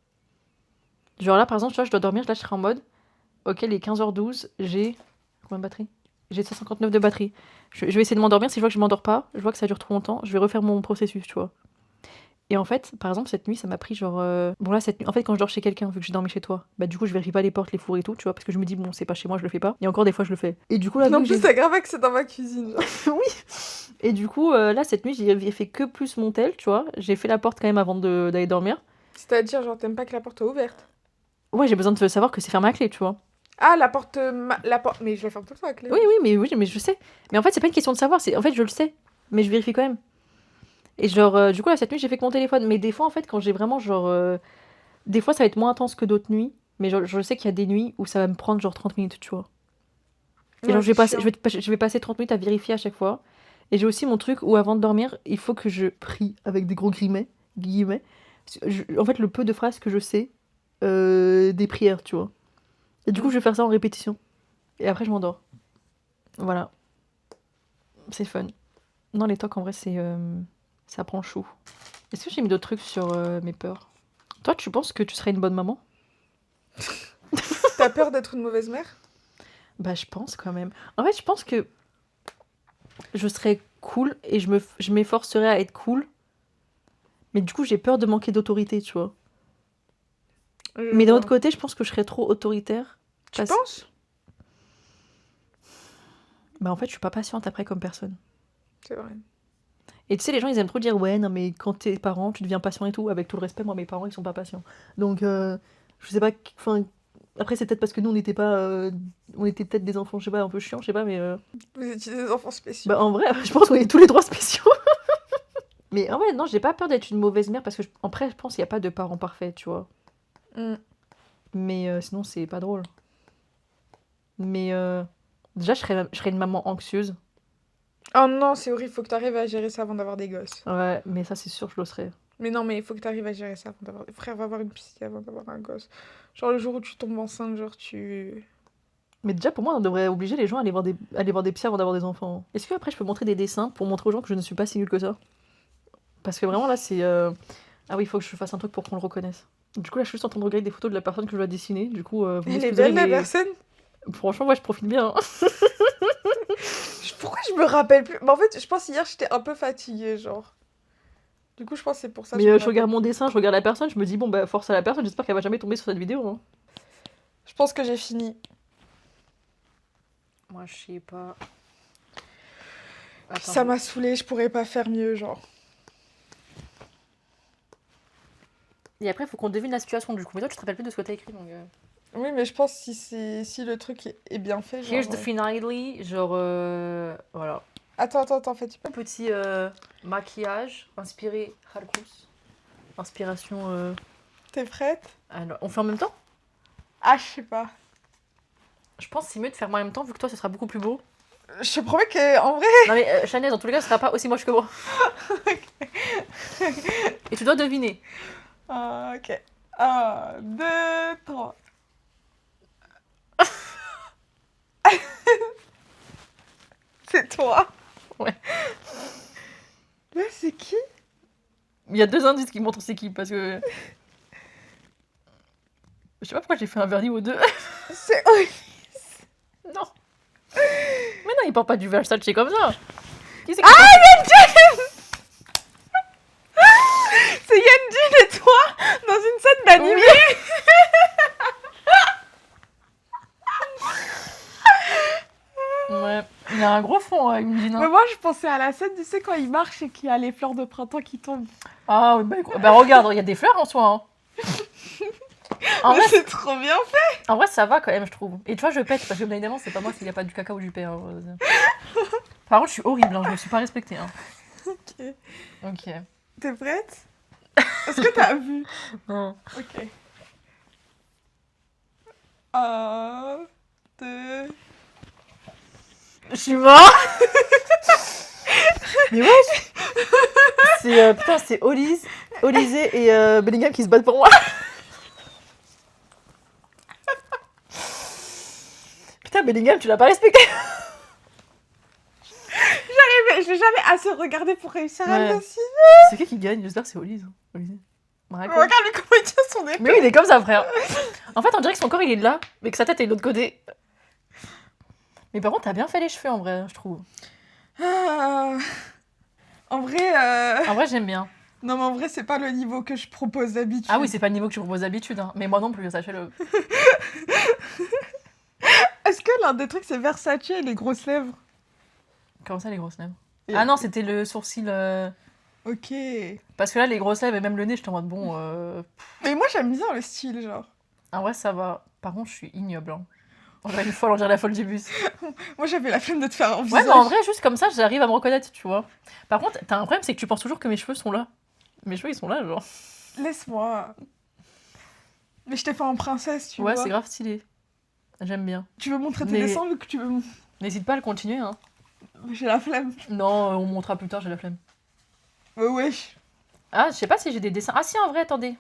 Genre là, par exemple, tu vois, je dois dormir, là, je serai en mode. Ok, les 15h12, j'ai. Combien de batterie? J'ai 159 de batterie. Je vais essayer de m'endormir. Si je vois que je m'endors pas, je vois que ça dure trop longtemps, je vais refaire mon processus, tu vois. Et en fait, par exemple, cette nuit, ça m'a pris genre. Bon, là, cette nuit, en fait, quand je dors chez quelqu'un, vu que j'ai dormi chez toi, bah, du coup, je vérifie pas les portes, les fours et tout, tu vois, parce que je me dis, bon, c'est pas chez moi, je le fais pas. Et encore, des fois, je le fais. Et du coup, là, En vu que plus, c'est grave que c'est dans ma cuisine. Genre. oui! Et du coup, là, cette nuit, j'ai fait que plus mon tel, tu vois. J'ai fait la porte quand même avant d'aller dormir. C'est-à-dire, genre, t'aimes pas que la porte soit ouverte? Ouais, j'ai besoin de savoir que c'est fermé à clé, tu vois. Ah, la porte... la porte... Mais je la ferme tout le temps avec les... Oui, mais je sais. Mais en fait, c'est pas une question de savoir, c'est en fait, je le sais, mais je vérifie quand même. Et genre, du coup, là, cette nuit, j'ai fait que mon téléphone. Mais des fois, en fait, quand j'ai vraiment, genre. Des fois, ça va être moins intense que d'autres nuits. Mais genre, je sais qu'il y a des nuits où ça va me prendre, genre, 30 minutes, tu vois. Et Ouais, genre, c'est chiant. je vais passer 30 minutes à vérifier à chaque fois. Et j'ai aussi mon truc où, avant de dormir, il faut que je prie avec des gros guillemets. En fait, le peu de phrases que je sais, des prières, tu vois. Et du coup, je vais faire ça en répétition. Et après, je m'endors. Voilà. C'est fun. Non, les tocs, en vrai, c'est. Ça prend chou. Est-ce que j'ai mis d'autres trucs sur mes peurs? Toi, tu penses que tu serais une bonne maman? T'as peur d'être une mauvaise mère? Bah, je pense quand même. En fait, je pense que je serais cool et je m'efforcerais à être cool. Mais du coup, j'ai peur de manquer d'autorité, tu vois. Mais d'un autre côté, je pense que je serais trop autoritaire. Tu penses? Bah, en fait, je suis pas patiente après comme personne. C'est vrai. Et tu sais, les gens, ils aiment trop dire, ouais, non, mais quand t'es parent, tu deviens patient et tout. Avec tout le respect, moi, mes parents, ils sont pas patients. Donc, je sais pas. Enfin, après, c'est peut-être parce que nous, on n'était pas. On était peut-être des enfants, je sais pas, un peu chiants, je sais pas, mais. Vous étiez des enfants spéciaux. Bah, en vrai, je pense qu'on est tous les trois spéciaux. Mais en vrai, non, j'ai pas peur d'être une mauvaise mère parce que, après, je pense qu'il n'y a pas de parents parfaits, tu vois. Mm. Mais sinon, c'est pas drôle. Mais déjà, je serais une maman anxieuse. Oh non, c'est horrible, faut que t'arrives à gérer ça avant d'avoir des gosses. Ouais, mais ça, c'est sûr, je le serais. Mais non, mais il faut que t'arrives à gérer ça avant d'avoir... Frère, va avoir une psy avant d'avoir un gosse. Genre le jour où tu tombes enceinte, genre tu... Mais déjà, pour moi, on devrait obliger les gens à aller voir des psys avant d'avoir des enfants. Est-ce que après je peux montrer des dessins pour montrer aux gens que je ne suis pas si nulle que ça? Parce que vraiment, là, c'est... Ah oui, il faut que je fasse un truc pour qu'on le reconnaisse. Du coup, là, je suis juste en train de regarder des photos de la personne que je dois dessiner. Du coup, vous Elle est m'excuserez, belle, la mais... personne? Franchement, ouais, je profite bien. Hein. Pourquoi je me rappelle plus? Mais en fait, je pense hier, j'étais un peu fatiguée, genre. Du coup, je pense que c'est pour ça que Mais je me je regarde rappelle mon plus. dessin, je regarde la personne, je me dis, bon, bah, force à la personne, j'espère qu'elle va jamais tomber sur cette vidéo. Hein. pense que j'ai fini. Moi, je sais pas. Ça m'a saoulée, je pourrais pas faire mieux, genre. Et après, il faut qu'on devine la situation du coup. Mais toi, tu te rappelles plus de ce que t'as écrit, donc... Oui, mais je pense si le truc est bien fait, genre... Here's the finale, genre... voilà. Attends, fais-tu pas? Un petit maquillage inspiré Halkus. Inspiration... T'es prête? Alors, on fait en même temps? Ah, je sais pas. Je pense que c'est mieux de faire en même temps, vu que toi, ce sera beaucoup plus beau. Je te promets que, en vrai... Non mais Chanel, dans tous les cas, ce sera pas aussi moche que moi. Et tu dois deviner. Ah, ok. 1, 2, 3. C'est toi? Ouais. Là, c'est qui? Il y a 2 indices qui montrent c'est qui, parce que... Je sais pas pourquoi j'ai fait un vernis aux 2. C'est Oli. Non. Mais non, il porte pas du Versace comme ça. Qui c'est qui Ah, Yenjin! C'est Yenjin et toi dans une scène d'anime. Oui. Ouais, il a un gros fond, il me dit non. Mais moi, je pensais à la scène, tu sais, quand il marche et qu'il y a les fleurs de printemps qui tombent. Ah, oui, bah regarde, il y a des fleurs en soi. Hein. En Mais vrai, c'est trop bien fait. en vrai, ça va quand même, je trouve. Et tu vois, je pète, parce que bien évidemment, c'est pas moi s'il y a pas du caca ou du pain. Par contre, je suis horrible, hein, je me suis pas respectée. Hein. Ok. T'es prête? Est-ce que t'as vu? Non. Ok. 1, 2... Je suis mort. Mais ouais. C'est putain, c'est Olysée et Bellingham qui se battent pour moi. Putain, Bellingham, tu l'as pas respecté. Je l'ai jamais assez regardé pour réussir à Ouais. le deviner. C'est qui gagne? J'espère que c'est Olysée. Olysée. Regarde-lui comment il tient son épée. Mais oui, il est comme ça, frère. En fait, on dirait que son corps il est là, mais que sa tête est de l'autre côté. Mais par contre, t'as bien fait les cheveux en vrai, je trouve. Ah. En vrai... En vrai, j'aime bien. Non, mais en vrai, c'est pas le niveau que je propose d'habitude. Ah oui, c'est pas le niveau que je propose d'habitude, hein. Mais moi non plus, sachez-le. Est-ce que l'un des trucs, c'est Versace et les grosses lèvres? Comment ça, les grosses lèvres? Et- Ah non, c'était le sourcil. Ok. Parce que là, les grosses lèvres et même le nez, j'étais en mode bon. Mais moi, j'aime bien le style, genre. En vrai, ça va. Par contre, je suis ignoble. Hein. On dirait une folle, on dirait la folle du bus. Moi, j'avais la flemme de te faire un Ouais, visage. mais en vrai, juste comme ça, j'arrive à me reconnaître, tu vois. Par contre, t'as un problème, c'est que tu penses toujours que mes cheveux sont là. Mes cheveux, ils sont là, genre. Laisse-moi. Mais je t'ai fait en princesse, tu Ouais, vois. c'est grave stylé. J'aime bien. Tu veux montrer tes Mais- dessins vu que tu veux... N'hésite pas à le continuer, hein. J'ai la flemme. Non, on montrera plus tard, j'ai la flemme. Wesh. Ah, je sais pas si j'ai des dessins. Ah si, en vrai, attendez.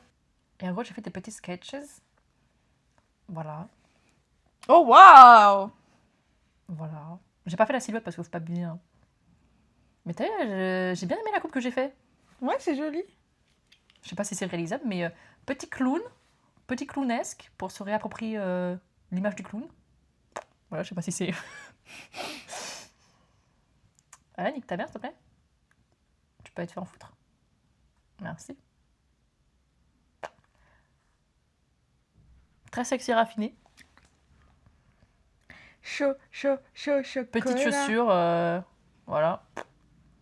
Et en gros, j'ai fait des petits sketches. Voilà. Oh, waouh. Voilà. J'ai pas fait la silhouette parce qu'il faut pas bien. Mais t'as vu, j'ai bien aimé la coupe que j'ai fait. Ouais, c'est joli. Je sais pas si c'est réalisable, mais petit clownesque pour se réapproprier l'image du clown. Voilà, je sais pas si c'est. Allez, nique ta mère, s'il te plaît. Tu peux être fait en foutre. Merci. Très sexy raffiné. Chaud. Petite chaussure, voilà.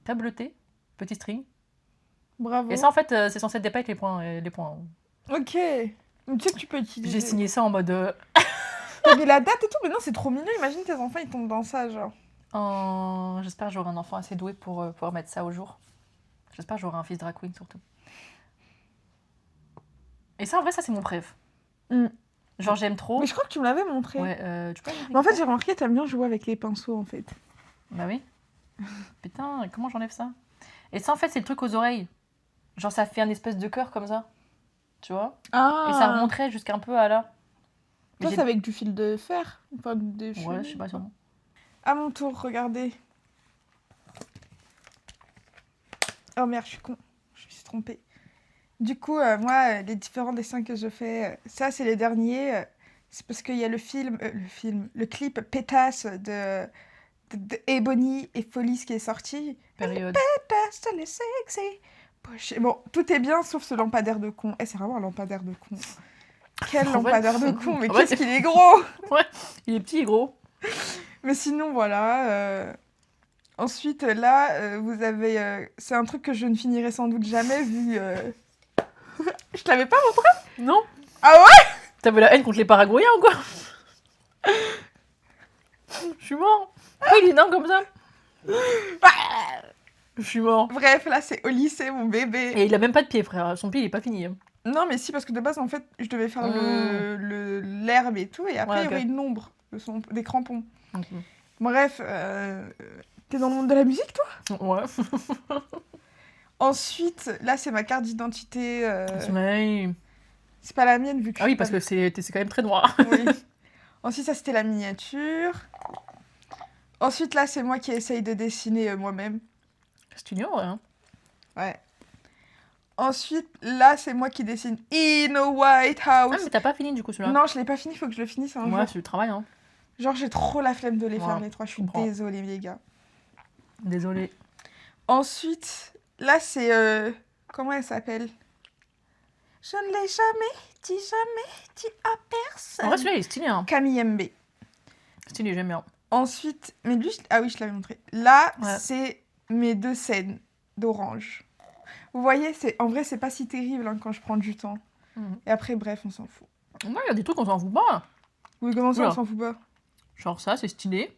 Tableté, petit string. Bravo. Et ça, en fait, c'est censé être des paillettes, les points. Ok. Mais tu sais que tu peux utiliser... J'ai signé ça en mode... T'as mis la date et tout, mais non, c'est trop mignon. Imagine tes enfants, ils tombent dans ça, genre. J'espère que j'aurai un enfant assez doué pour pouvoir mettre ça au jour. J'espère que j'aurai un fils drag queen, surtout. Et ça, en vrai, ça, c'est mon préf. Mm. Genre, j'aime trop. Mais je crois que tu me l'avais montré. Ouais, tu peux... Mais en fait, j'ai remarqué que t'aimes bien jouer avec les pinceaux, en fait. Bah oui. Putain, comment j'enlève ça? Et ça, en fait, c'est le truc aux oreilles. Genre, ça fait un espèce de cœur comme ça. Tu vois? Ah. Et ça remonterait jusqu'un peu à là. Mais Toi, j'ai- c'est avec du fil de fer. Enfin, des fils. Ouais, je sais pas sûrement. À mon tour, regardez. Oh merde, je suis con. Je me suis trompée. Du coup, moi, les différents dessins que je fais, ça, c'est les derniers. C'est parce qu'il y a le clip Pétasse de Ebony et Folies qui est sorti. Période. Pétasse, elle est sexy. Bon, tout est bien sauf ce lampadaire de con. Eh, c'est vraiment un lampadaire de con. Quel En lampadaire fait- de con, mais en fait, qu'est-ce qu'il est gros! Il est petit et gros. Mais sinon, voilà. Ensuite, là, vous avez... c'est un truc que je ne finirai sans doute jamais, vu... Je te l'avais pas montré? Non? Ah ouais? T'avais la haine contre les Paraguayens ou quoi? Je suis mort. Pourquoi il est nain comme ça? Je suis mort. Bref, là, c'est au lycée, mon bébé. Et il a même pas de pied, frère. Son pied, il est pas fini. Hein. Non, mais si, parce que de base, en fait, je devais faire l'herbe et tout, et après, Ouais, il y ok. aurait une ombre, des crampons. Ok. Bref, t'es dans le monde de la musique, toi? Ouais. Ensuite, là, c'est ma carte d'identité. Ouais. C'est pas la mienne, vu que Ah oui, parce que c'est quand même très noir. Oui. Ensuite, ça, c'était la miniature. Ensuite, là, c'est moi qui essaye de dessiner moi-même. C'est une ouais. Hein. Ouais. Ensuite, là, c'est moi qui dessine In a White House. Ah, mais t'as pas fini du coup celui-là? Non, je l'ai pas fini, faut que je le finisse un jour. Ouais, c'est du travail. Hein. Genre, j'ai trop la flemme de les Ouais, faire, les trois. Je suis comprends. désolée, les gars. Désolée. Ensuite, là, c'est... comment elle s'appelle? Je ne l'ai jamais dit à personne. En vrai, celui-là, il est stylé. Hein. Camille MB. Stylé, j'aime bien. Ensuite, mais lui, ah oui, je l'avais montré. Là, Ouais. c'est mes 2 scènes d'orange. Vous voyez, en vrai, c'est pas si terrible hein, quand je prends du temps. Mhm. Et après, bref, on s'en fout. Ouais, il y a des trucs, on s'en fout pas. Oui, comment ça, Oula. on s'en fout pas? Genre ça, c'est stylé.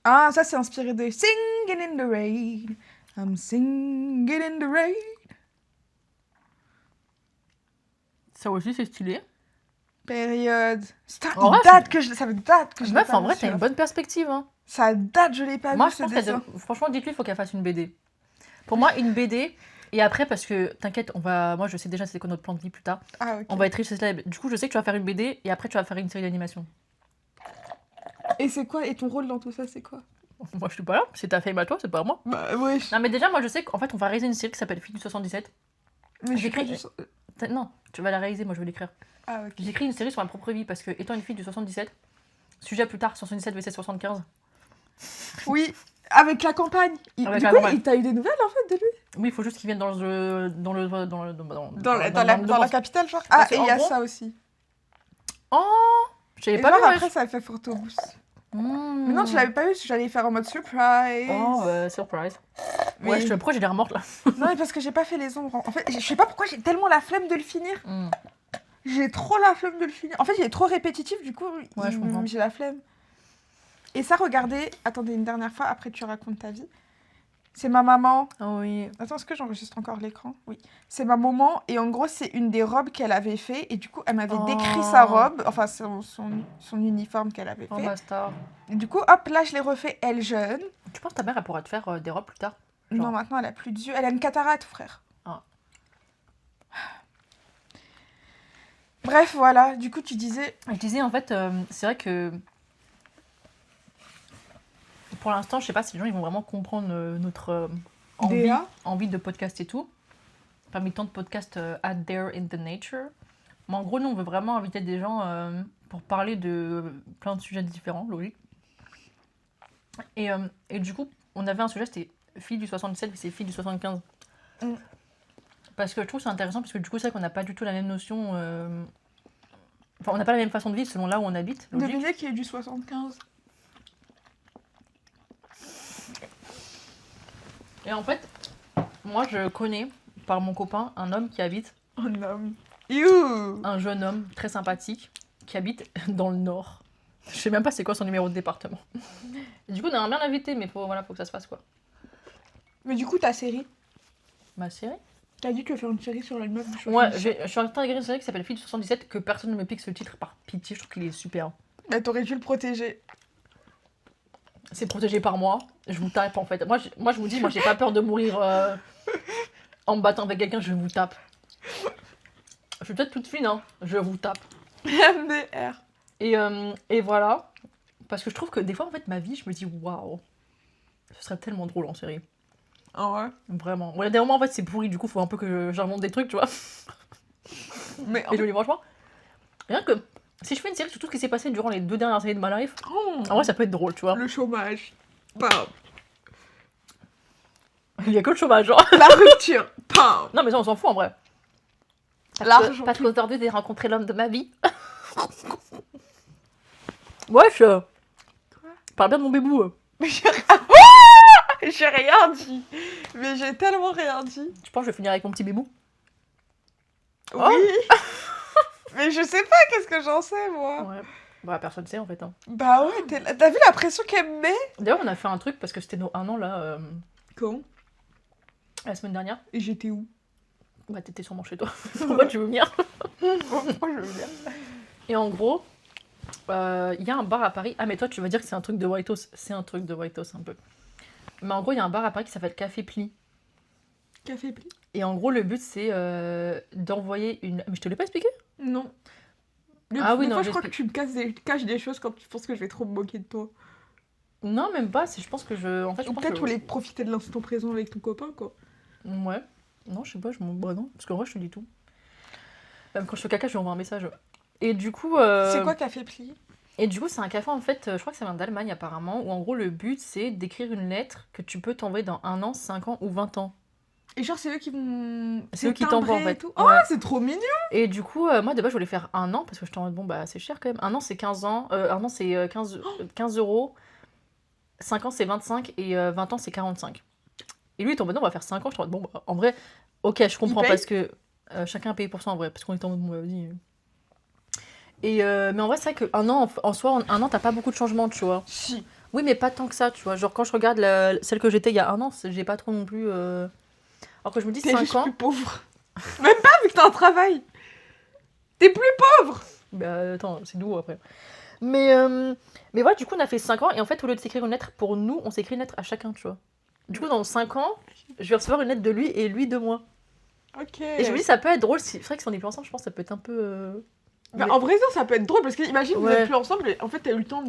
Ah, ça, c'est inspiré de Singing in the Rain. I'm singing in the rain. Ça aussi, c'est stylé. Période. En vrai, Ça date que je l'ai Meuf, pas en vu, vrai, t'as celui-là. une bonne perspective. Hein. Ça date, je l'ai pas Moi, vu, je ce pense dessin. franchement, dites-lui, il faut qu'elle fasse une BD. Pour moi, une BD. Et après, parce que t'inquiète, moi, je sais déjà c'est quoi notre plan de vie plus tard. Ah, ok. On va être riche et célèbre. Du coup, je sais que tu vas faire une BD et après, tu vas faire une série d'animation. Et c'est quoi? Et ton rôle dans tout ça, c'est quoi? Moi, je suis pas là. C'est ta fame à toi, c'est pas à moi. Bah, ouais. Non, mais déjà, moi, je sais qu'en fait, on va réaliser une série qui s'appelle Fille du 77. Mais J'écris- j'écris du... Non, tu vas la réaliser, moi, je vais l'écrire. Ah, ok. J'écris une série sur ma propre vie parce que, étant une fille du 77, sujet plus tard, 77 vs 75. Oui, avec la campagne. Avec Du la coup, campagne. t'as eu des nouvelles, en fait, de lui? Oui, il faut juste qu'ils viennent dans Dans la capitale, genre? Ah, Parce que, et il y en a gros- ça aussi. Oh, j'avais Et pas genre, vu. après, ça a fait photoboost. Mais non, tu l'avais pas eu, parce que j'allais faire en mode surprise. Oh, surprise. Mais- Ouais, pourquoi j'ai l'air morte là? Non, mais parce que j'ai pas fait les ombres. En fait, je sais pas pourquoi j'ai tellement la flemme de le finir. Mm. J'ai trop la flemme de le finir. En fait, il est trop répétitif, du coup, Ouais, je comprends. j'ai la flemme. Et ça, regardez, attendez une dernière fois, après tu racontes ta vie. C'est ma maman. Oh oui. Attends, est-ce que j'enregistre encore l'écran? Oui. C'est ma maman, et en gros, c'est une des robes qu'elle avait fait. Et du coup, elle m'avait décrit sa robe, enfin son uniforme qu'elle avait Oh, fait. ma star. Et du coup, hop, là, je l'ai refait, elle jeune. Tu penses que ta mère, elle pourra te faire des robes plus tard? Genre. Non, maintenant, elle a plus d'yeux. Elle a une cataracte, frère. Ah. Bref, voilà. Du coup, tu disais... Je disais, en fait, c'est vrai que pour l'instant, je sais pas si les gens ils vont vraiment comprendre notre DA. envie de podcast et tout. Parmi tant de podcasts out there in the nature. Mais en gros, nous, on veut vraiment inviter des gens pour parler de plein de sujets différents, logique. Et du coup, on avait un sujet, c'était fille du 77 et c'est fille du 75. Mm. Parce que je trouve que c'est intéressant, parce que du coup, c'est vrai qu'on n'a pas du tout la même notion... Enfin, on n'a pas la même façon de vivre selon là où on habite, logique. Devinez qui est du 75. Et en fait, moi, je connais, par mon copain, un homme qui habite, Un homme. You. un jeune homme très sympathique, qui habite dans le Nord. Je sais même pas c'est quoi son numéro de département. Et du coup, on aimerait bien l'inviter, mais faut que ça se fasse, quoi. Mais du coup, ta série, Ma série? t'as dit que tu veux faire une série sur la meuf du Ouais, 77. je suis en train d'écrire une série qui s'appelle Fille du 77, que personne ne me pique ce titre par pitié, je trouve qu'il est super. Bah, t'aurais dû le protéger. C'est protégé par moi, je vous tape en fait. Moi, je vous dis, moi j'ai pas peur de mourir en me battant avec quelqu'un, je vous tape. Je suis peut-être toute fine, hein, je vous tape. MDR. Et voilà, parce que je trouve que des fois, en fait, ma vie, je me dis, waouh, ce serait tellement drôle en série. Ah ouais. Vraiment. Bon, il y a des moments, en fait, c'est pourri, du coup, faut un peu que j'invente des trucs, tu vois. Mais Et je me dis, franchement, rien que si je fais une série sur tout ce qui s'est passé durant les 2 dernières années de ma life, en vrai, ça peut être drôle, tu vois. le chômage. Pam. Il y a que le chômage, genre. La rupture. Pam. Non, mais ça, on s'en fout en vrai. L'argent. Parce qu'aujourd'hui, j'ai rencontré l'homme de ma vie. Wesh Quoi? Parle bien de mon bébou. Mais j'ai rien dit. Mais j'ai tellement rien dit. Je pense que je vais finir avec mon petit bébou. Oui. Mais je sais pas, qu'est-ce que j'en sais, moi. Ouais. Bah, personne sait en fait. Hein. Bah ouais, t'as vu la pression qu'elle me met? D'ailleurs, on a fait un truc parce que c'était nos 1 an là, Quand? la semaine dernière. Et j'étais où? Bah, t'étais sûrement chez toi. Pourquoi tu veux venir? Pourquoi je veux bien? Et en gros, il y a un bar à Paris. Ah, mais toi, tu vas dire que c'est un truc de White House. C'est un truc de White House un peu. Mais en gros, il y a un bar à Paris qui s'appelle Café Pli. Café pli? Et en gros, le but, c'est d'envoyer une... Mais je te l'ai pas expliqué? Non. Ah oui, des non, fois, je crois que j'explique. tu me caches des choses quand tu penses que je vais trop me moquer de toi. Non, même pas. Je pense que je... En fait, je Ou pense peut-être que... tu voulais profiter de l'instant présent avec ton copain, quoi. Ouais. Non, je sais pas, Bah non, parce qu'en vrai, je te dis tout. Même quand je fais caca, je lui envoie un message. Et du coup... C'est quoi Café pli? Et du coup, c'est un café, en fait, je crois que ça vient d'Allemagne, apparemment, où en gros, le but, c'est d'écrire une lettre que tu peux t'envoyer dans 1 an, 5 ans ou 20 ans. Et genre, c'est eux qui vont. C'est eux qui t'envoient, en timbrer et fait. tout. Oh, Ouais. c'est trop mignon! Et du coup, moi, de base, je voulais faire 1 an, parce que je t'en mode, bon, bah, c'est cher quand même. 1 an, c'est 15 ans. 1 an, c'est 15 euros. 5 ans, c'est 25. Et 20 ans, c'est 45. Et lui, il est en mode, non, on va faire 5 ans. Je suis en mode, bon, bah, en vrai, ok, je comprends, paye parce que chacun paye pour ça, en vrai. Parce qu'on est en mode, bon, bah, vas-y. Et, mais en vrai, c'est vrai qu'un an, en soi, en 1 an, t'as pas beaucoup de changements, tu vois. Si. Oui, mais pas tant que ça, tu vois. Genre, quand je regarde celle que j'étais il y a 1 an, j'ai pas trop non plus. Alors que je me dis T'es 5 juste ans. plus pauvre. Même pas vu que t'as un travail. T'es plus pauvre! Bah, attends, c'est doux après. Mais voilà, du coup, on a fait 5 ans. Et en fait, au lieu de s'écrire une lettre pour nous, on s'écrit une lettre à chacun, tu vois. Du coup, dans 5 ans, je vais recevoir une lettre de lui et lui de moi. Ok. Et je me dis, ça peut être drôle. C'est vrai que si on est plus ensemble, je pense que ça peut être un peu. Bah, en vrai, non, ça peut être drôle parce que imagine, vous Ouais. êtes plus ensemble et en fait, t'as eu le temps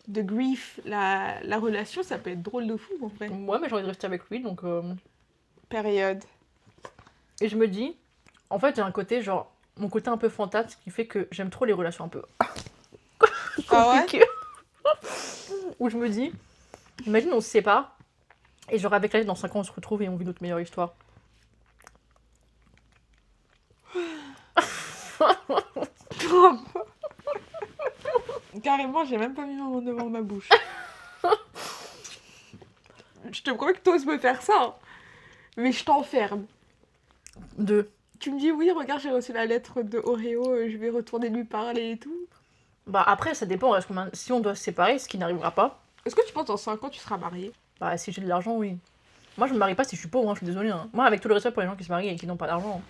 de grief la relation, ça peut être drôle de fou en vrai. Ouais, mais j'ai envie de rester avec lui, donc. Période. Et je me dis, en fait, j'ai un côté, genre, mon côté un peu fantasme qui fait que j'aime trop les relations un peu Ah ouais? compliquées. Où je me dis, imagine, on se sépare, et genre, avec la dans 5 ans, on se retrouve et on vit notre meilleure histoire. Carrément, j'ai même pas mis ma main devant ma bouche. Je te promets que t'oses me faire ça. Hein. Mais je t'enferme. Tu me dis, oui, regarde, j'ai reçu la lettre de Oreo, je vais retourner lui parler et tout. Bah, après, ça dépend. Si on doit se séparer, ce qui n'arrivera pas, Est-ce que tu penses dans 5 ans, tu seras mariée? bah, si j'ai de l'argent, oui. Moi, je me marie pas si je suis pauvre, hein, je suis désolée. Hein. Moi, avec tout le respect pour les gens qui se marient et qui n'ont pas d'argent.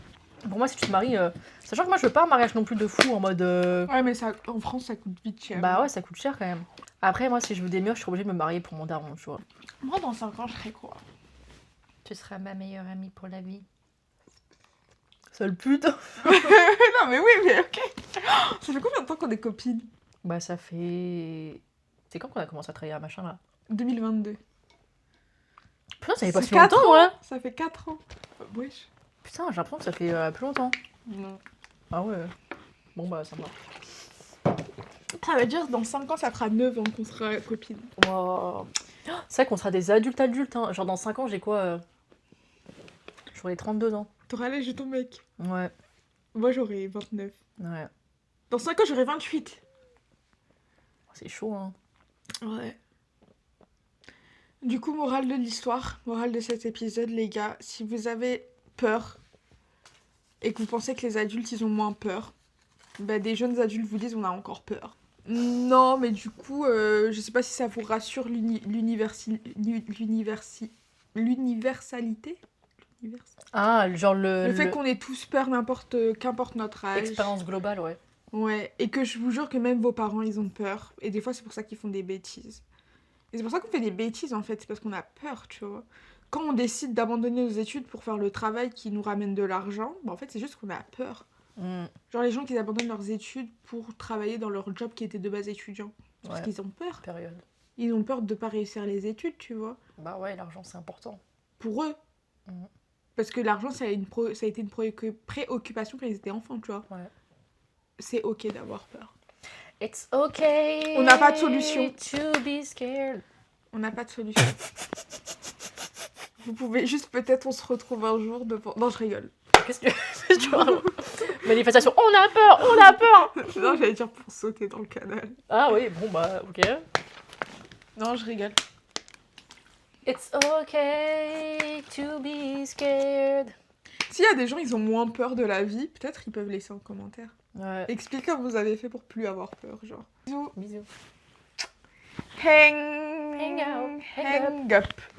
Pour moi, si tu te maries. Sachant que moi, je veux pas un mariage non plus de fou en mode. Ouais, mais ça, en France, ça coûte vite cher. Bah ouais, ça coûte cher quand même. Après, moi, si je veux des murs, je suis obligée de me marier pour mon daron, tu vois. Moi, dans 5 ans, je serai quoi? Tu seras ma meilleure amie pour la vie. Sale pute. Non, mais oui, mais ok. Ça fait combien de temps qu'on est copines? Bah, ça fait. C'est quand qu'on a commencé à travailler à machin là? 2022. Putain, ça fait pas si 4 longtemps, ans. ouais. Ça fait 4 ans. Wesh. Putain, j'ai l'impression que ça fait plus longtemps. Non. Ah ouais. Bon, bah, ça va. Ça veut dire dans 5 ans, ça fera 9 ans qu'on sera copines. Wow. C'est vrai qu'on sera des adultes, hein. Genre, dans 5 ans, j'ai quoi J'aurai 32 ans. T'auras l'âge de ton mec. Ouais. Moi, j'aurai 29. Ouais. Dans 5 ans, j'aurai 28. C'est chaud, hein. Ouais. Du coup, morale de l'histoire, morale de cet épisode, les gars, si vous avez peur et que vous pensez que les adultes, ils ont moins peur, bah, des jeunes adultes vous disent on a encore peur. Non, mais du coup, je sais pas si ça vous rassure l'universalité. Ah, genre Le fait qu'on ait tous peur qu'importe notre âge. Expérience globale, ouais. Ouais, et que je vous jure que même vos parents, ils ont peur. Et des fois, c'est pour ça qu'ils font des bêtises. Et c'est pour ça qu'on fait des bêtises, en fait. C'est parce qu'on a peur, tu vois. Quand on décide d'abandonner nos études pour faire le travail qui nous ramène de l'argent, bah en fait, c'est juste qu'on a peur. Genre les gens qui abandonnent leurs études pour travailler dans leur job qui était de base étudiant. Parce qu'ils ont peur. Période. Ils ont peur de pas réussir les études, tu vois. Bah ouais, l'argent, c'est important. Pour eux. Parce que l'argent, ça a été une préoccupation quand ils étaient enfants, tu vois. Ouais. C'est ok d'avoir peur. It's okay. On n'a pas de solution. To be scared. On n'a pas de solution. Vous pouvez juste peut-être on se retrouve un jour devant... Non, je rigole. qu'est-ce que tu vois? Manifestation, on a peur. Non, j'allais dire pour sauter dans le canal. Ah oui, bon bah, ok. Non, je rigole. It's okay to be scared. S'il y a des gens, ils ont moins peur de la vie, peut-être ils peuvent laisser en commentaire. Ouais. Expliquez comment vous avez fait pour plus avoir peur, genre. Bisous. Bisous. Hang Hang out. Hang up.